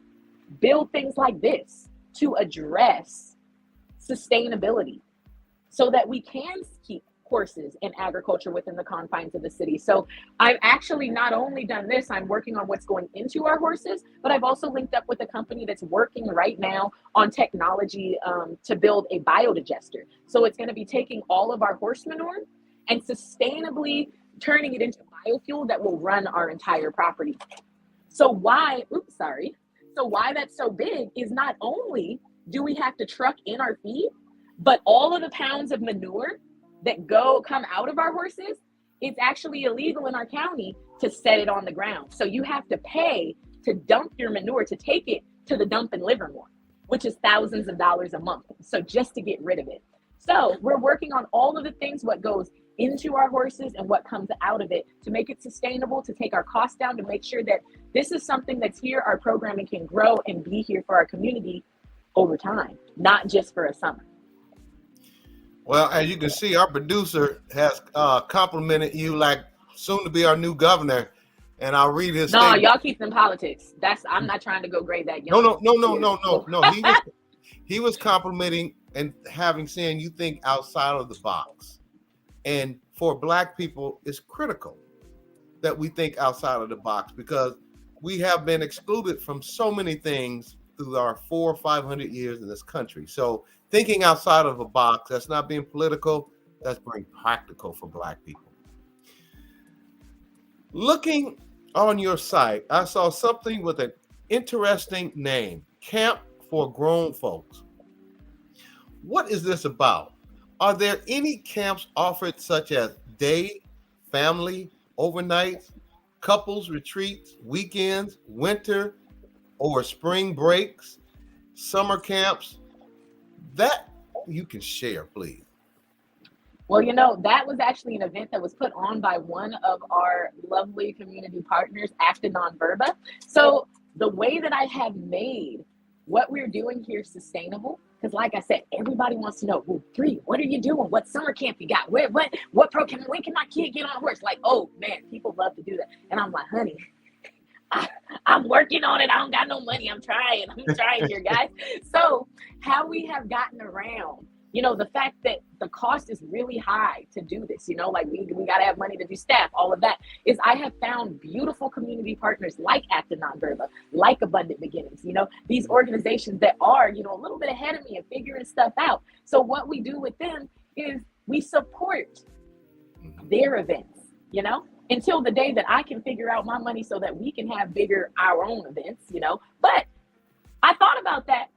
build things like this to address sustainability so that we can keep horses and agriculture within the confines of the city. So I've actually not only done this, I'm working on what's going into our horses, but I've also linked up with a company that's working right now on technology to build a biodigester. So it's going to be taking all of our horse manure and sustainably turning it into biofuel that will run our entire property. So why that's so big is not only do we have to truck in our feed, but all of the pounds of manure that come out of our horses, it's actually illegal in our county to set it on the ground. So you have to pay to dump your manure, to take it to the dump in Livermore, which is thousands of dollars a month. So just to get rid of it. So we're working on all of the things, what goes into our horses and what comes out of it, to make it sustainable, to take our costs down, to make sure that this is something that's here, our programming can grow and be here for our community over time, not just for a summer. Well, as you can see, our producer has complimented you like soon to be our new governor, and I'll read his statement. Y'all keep them politics. I'm not trying to go grade that young. No. He was complimenting and saying you think outside of the box. And for Black people, it's critical that we think outside of the box, because we have been excluded from so many things through our 400 or 500 years in this country. So thinking outside of a box, that's not being political, that's being practical for Black people. Looking on your site, I saw something with an interesting name, Camp for Grown Folks. What is this about? Are there any camps offered such as day, family, overnights, couples retreats, weekends, winter or spring breaks, summer camps that you can share, please? Well, that was actually an event that was put on by one of our lovely community partners, Afternon Verba. So the way that I have made what we're doing here sustainable, because like I said, everybody wants to know, well, Bree, what are you doing? What summer camp you got? What program? When can my kid get on a horse? Like, oh man, people love to do that. And I'm like, honey, I'm working on it. I don't got no money. I'm trying here, guys. So how we have gotten around, the fact that the cost is really high to do this, like we got to have money to do staff, all of that, is I have found beautiful community partners like Afternon Verba, like Abundant Beginnings, these organizations that are, a little bit ahead of me and figuring stuff out. So what we do with them is we support their events, until the day that I can figure out my money so that we can have our own events, But I thought about that.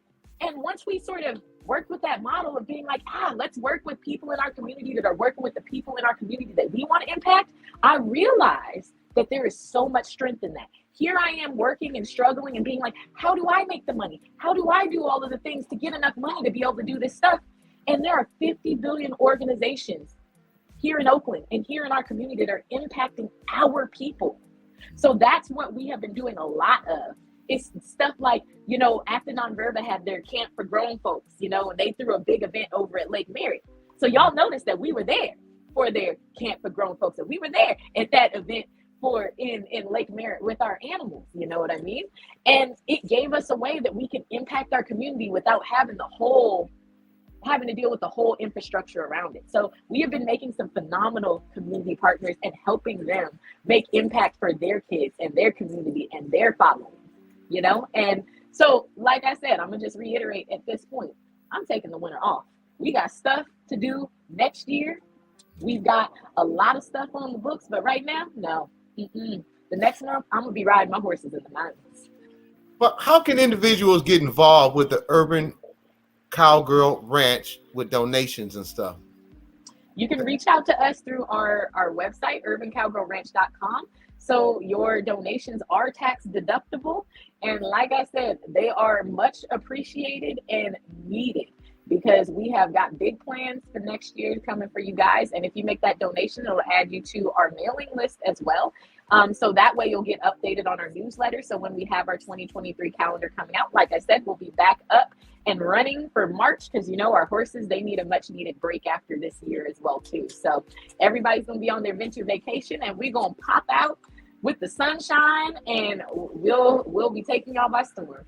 And once we sort of worked with that model of being like, let's work with people in our community that are working with the people in our community that we want to impact, I realized that there is so much strength in that. Here I am working and struggling and being like, how do I make the money? How do I do all of the things to get enough money to be able to do this stuff? And there are 50 billion organizations here in Oakland and here in our community that are impacting our people. So that's what we have been doing a lot of. It's stuff like, Afternon Verba had their Camp for Grown Folks, and they threw a big event over at Lake Merritt. So y'all noticed that we were there for their Camp for Grown Folks. And we were there at that event in Lake Merritt with our animals, you know what I mean? And it gave us a way that we can impact our community without having to deal with the whole infrastructure around it. So we have been making some phenomenal community partners and helping them make impact for their kids and their community and their following, And so, like I said, I'm gonna just reiterate at this point, I'm taking the winter off. We got stuff to do next year. We've got a lot of stuff on the books, but right now, no. The next month, I'm gonna be riding my horses in the mountains. But how can individuals get involved with the Urban Cowgirl Ranch with donations and stuff? You can reach out to us through our website, urbancowgirlranch.com. So your donations are tax deductible. And like I said, they are much appreciated and needed. because we have got big plans for next year coming for you guys. And if you make that donation, it'll add you to our mailing list as well. So that way you'll get updated on our newsletter. So when we have our 2023 calendar coming out, like I said, we'll be back up and running for March, because our horses, they need a much needed break after this year as well too. So everybody's going to be on their winter vacation, and we're going to pop out with the sunshine, and we'll be taking y'all by storm.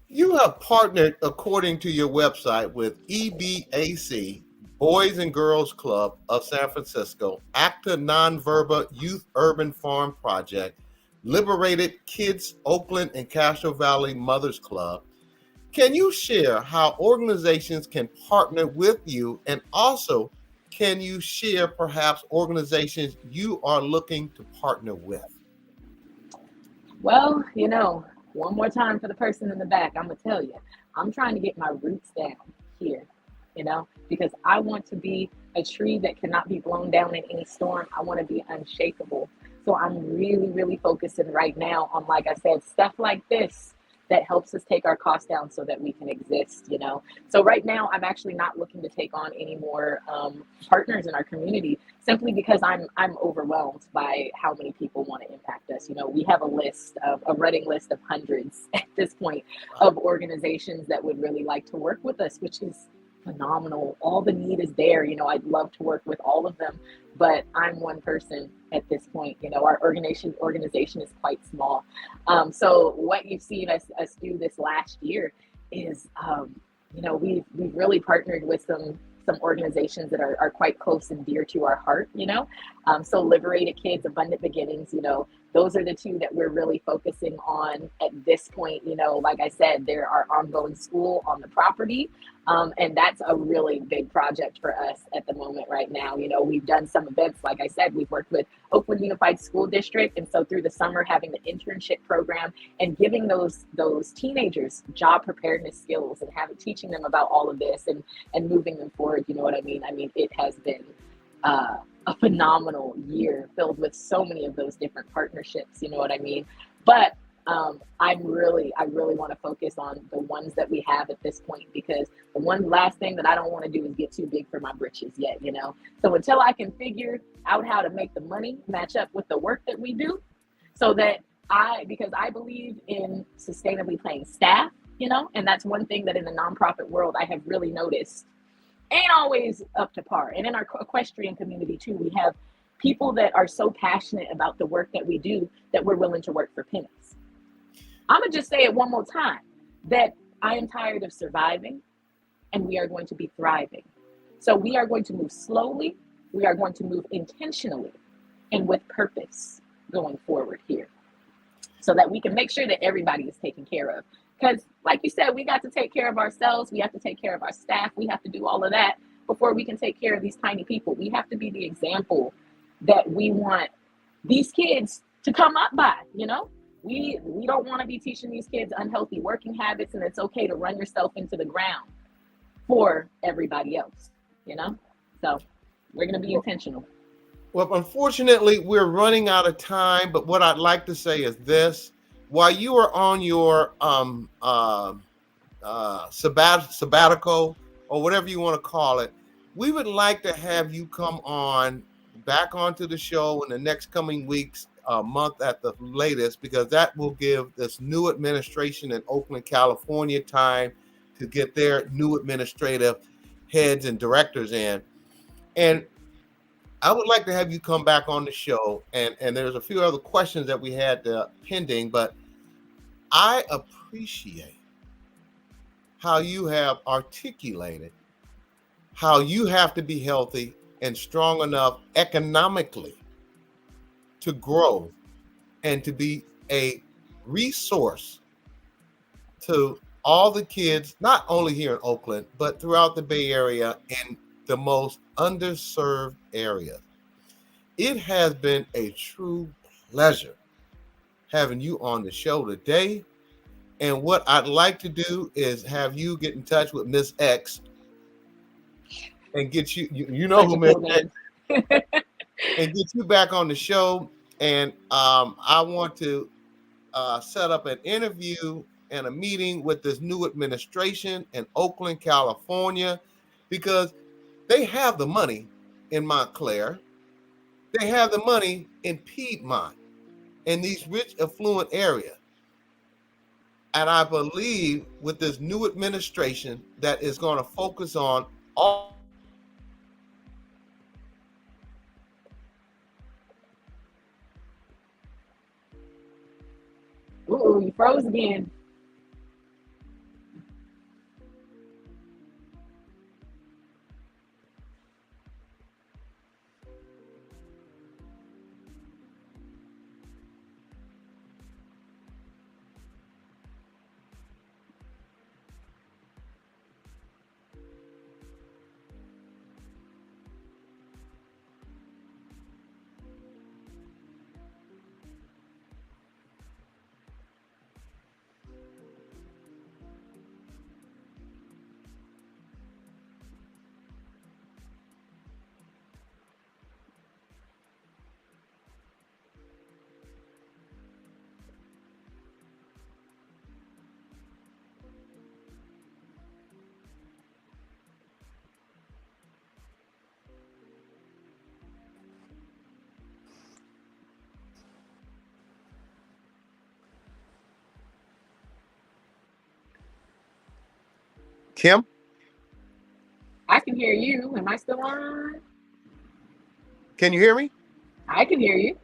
You have partnered, according to your website, with EBAC, Boys and Girls Club of San Francisco, Acta Nonverba Youth Urban Farm Project, Liberated Kids Oakland and Castro Valley Mothers Club. Can you share how organizations can partner with you, and also can you share perhaps organizations you are looking to partner with? Well, one more time for the person in the back, I'm going to tell you, I'm trying to get my roots down here, because I want to be a tree that cannot be blown down in any storm. I want to be unshakable. So I'm really, really focusing right now on, like I said, stuff like this that helps us take our costs down so that we can exist, So right now, I'm actually not looking to take on any more partners in our community, simply because I'm overwhelmed by how many people want to impact us. We have a running list of hundreds at this point of organizations that would really like to work with us, which is phenomenal. All the need is there. I'd love to work with all of them, but I'm one person at this point. Our organization is quite small. So what you've seen us do this last year is, we've really partnered with some organizations that are quite close and dear to our heart, so Liberated Kids, Abundant Beginnings, those are the two that we're really focusing on at this point. Like I said, there are ongoing school on the property, and that's a really big project for us at the moment right now. We've done some events, like I said, we've worked with Oakland Unified School District, and so through the summer, having the internship program and giving those teenagers job preparedness skills and teaching them about all of this and moving them forward. You know what I mean? It has been a phenomenal year filled with so many of those different partnerships, you know what I mean? But I really want to focus on the ones that we have at this point, because the one last thing that I don't want to do is get too big for my britches yet, So until I can figure out how to make the money match up with the work that we do, so that because I believe in sustainably paying staff, and that's one thing that in the nonprofit world I have really noticed ain't always up to par. And in our equestrian community too, we have people that are so passionate about the work that we do that we're willing to work for pennies. I'm gonna just say it one more time, that I am tired of surviving, and we are going to be thriving. So we are going to move slowly, we are going to move intentionally, and with purpose going forward here, so that we can make sure that everybody is taken care of. Because like you said, we got to take care of ourselves. We have to take care of our staff. We have to do all of that before we can take care of these tiny people. We have to be the example that we want these kids to come up by, We don't want to be teaching these kids unhealthy working habits, and it's okay to run yourself into the ground for everybody else, So we're going to be intentional. Well, unfortunately, we're running out of time, but what I'd like to say is this. While you are on your sabbatical, or whatever you want to call it, we would like to have you come back onto the show in the next coming weeks, month at the latest, because that will give this new administration in Oakland, California time to get their new administrative heads and directors in. And I would like to have you come back on the show, and there's a few other questions that we had pending, but I appreciate how you have articulated how you have to be healthy and strong enough economically to grow and to be a resource to all the kids, not only here in Oakland, but throughout the Bay Area in the most underserved areas. It has been a true pleasure having you on the show today. And what I'd like to do is have you get in touch with Miss X and get you who Miss X, and get you back on the show. And I want to set up an interview and a meeting with this new administration in Oakland, California, because they have the money in Montclair. They have the money in Piedmont, in these rich, affluent areas. And I believe with this new administration that is going to focus on all. Ooh, you froze again. Kim? I can hear you. Am I still on? Can you hear me? I can hear you.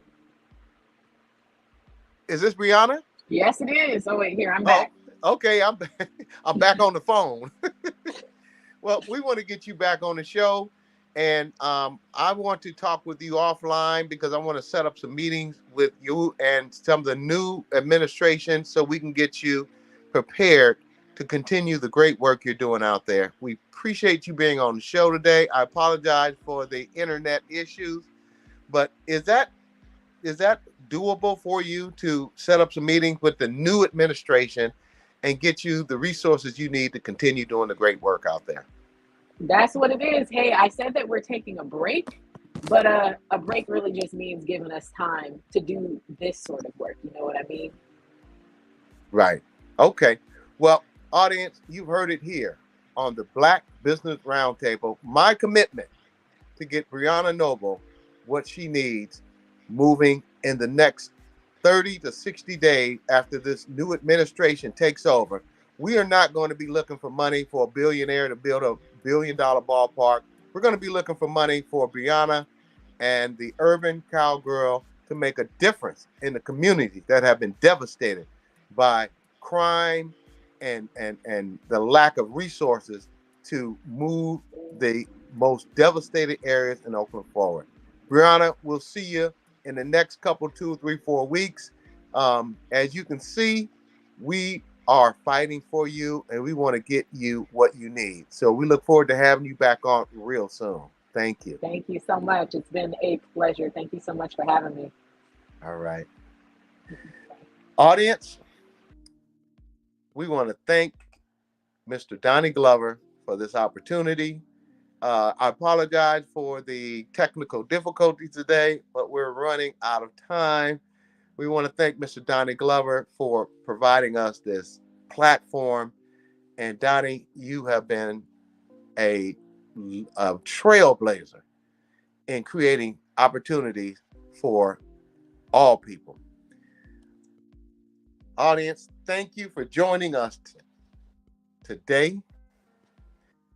Is this Brianna? Yes, it is. Oh, wait, here, I'm back. Okay, I'm back. I'm back on the phone. Well, we want to get you back on the show, and I want to talk with you offline because I want to set up some meetings with you and some of the new administration so we can get you prepared to continue the great work you're doing out there. We appreciate you being on the show today. I apologize for the internet issues, but is that doable for you to set up some meetings with the new administration and get you the resources you need to continue doing the great work out there? That's what it is. Hey, I said that we're taking a break, but a break really just means giving us time to do this sort of work. You know what I mean? Right. Okay. Well, audience, you've heard it here on the Black Business Roundtable. My commitment to get Brianna Noble what she needs moving in the next 30 to 60 days after this new administration takes over. We are not going to be looking for money for a billionaire to build a $1 billion ballpark. We're going to be looking for money for Brianna and the urban cowgirl to make a difference in the communities that have been devastated by crime and the lack of resources to move the most devastated areas in Oakland forward. Brianna, we'll see you in the next couple, 2, 3, 4 weeks. As you can see, we are fighting for you and we want to get you what you need. So we look forward to having you back on real soon. Thank you. Thank you so much. It's been a pleasure. Thank you so much for having me. All right. Audience, we want to thank Mr. Donnie Glover for this opportunity. I apologize for the technical difficulties today, but we're running out of time. We want to thank Mr. Donnie Glover for providing us this platform. And Donnie, you have been a trailblazer in creating opportunities for all people. Audience, thank you for joining us today.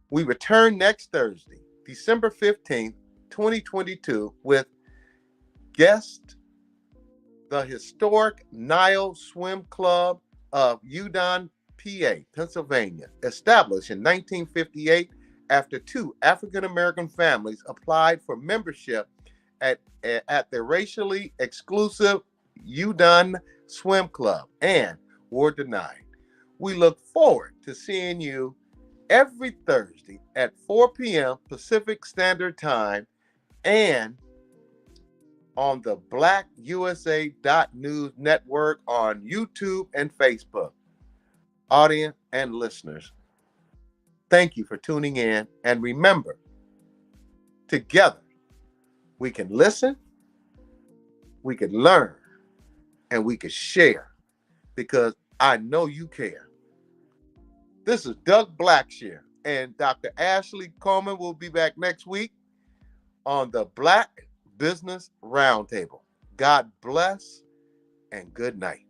We return next Thursday, December 15th, 2022, with guest the historic Nile Swim Club of Udon, PA, Pennsylvania, established in 1958 after 2 African-American families applied for membership at the racially exclusive Udon Swim Club and were denied. We look forward to seeing you every Thursday at 4 p.m. Pacific Standard Time and on the blackusa.news network on YouTube and Facebook. Audience and listeners, thank you for tuning in. And remember, together, we can listen, we can learn, and we can share. Because I know you care. This is Doug Blacksher, and Dr. Ashley Coleman will be back next week on the Black Business Roundtable. God bless and good night.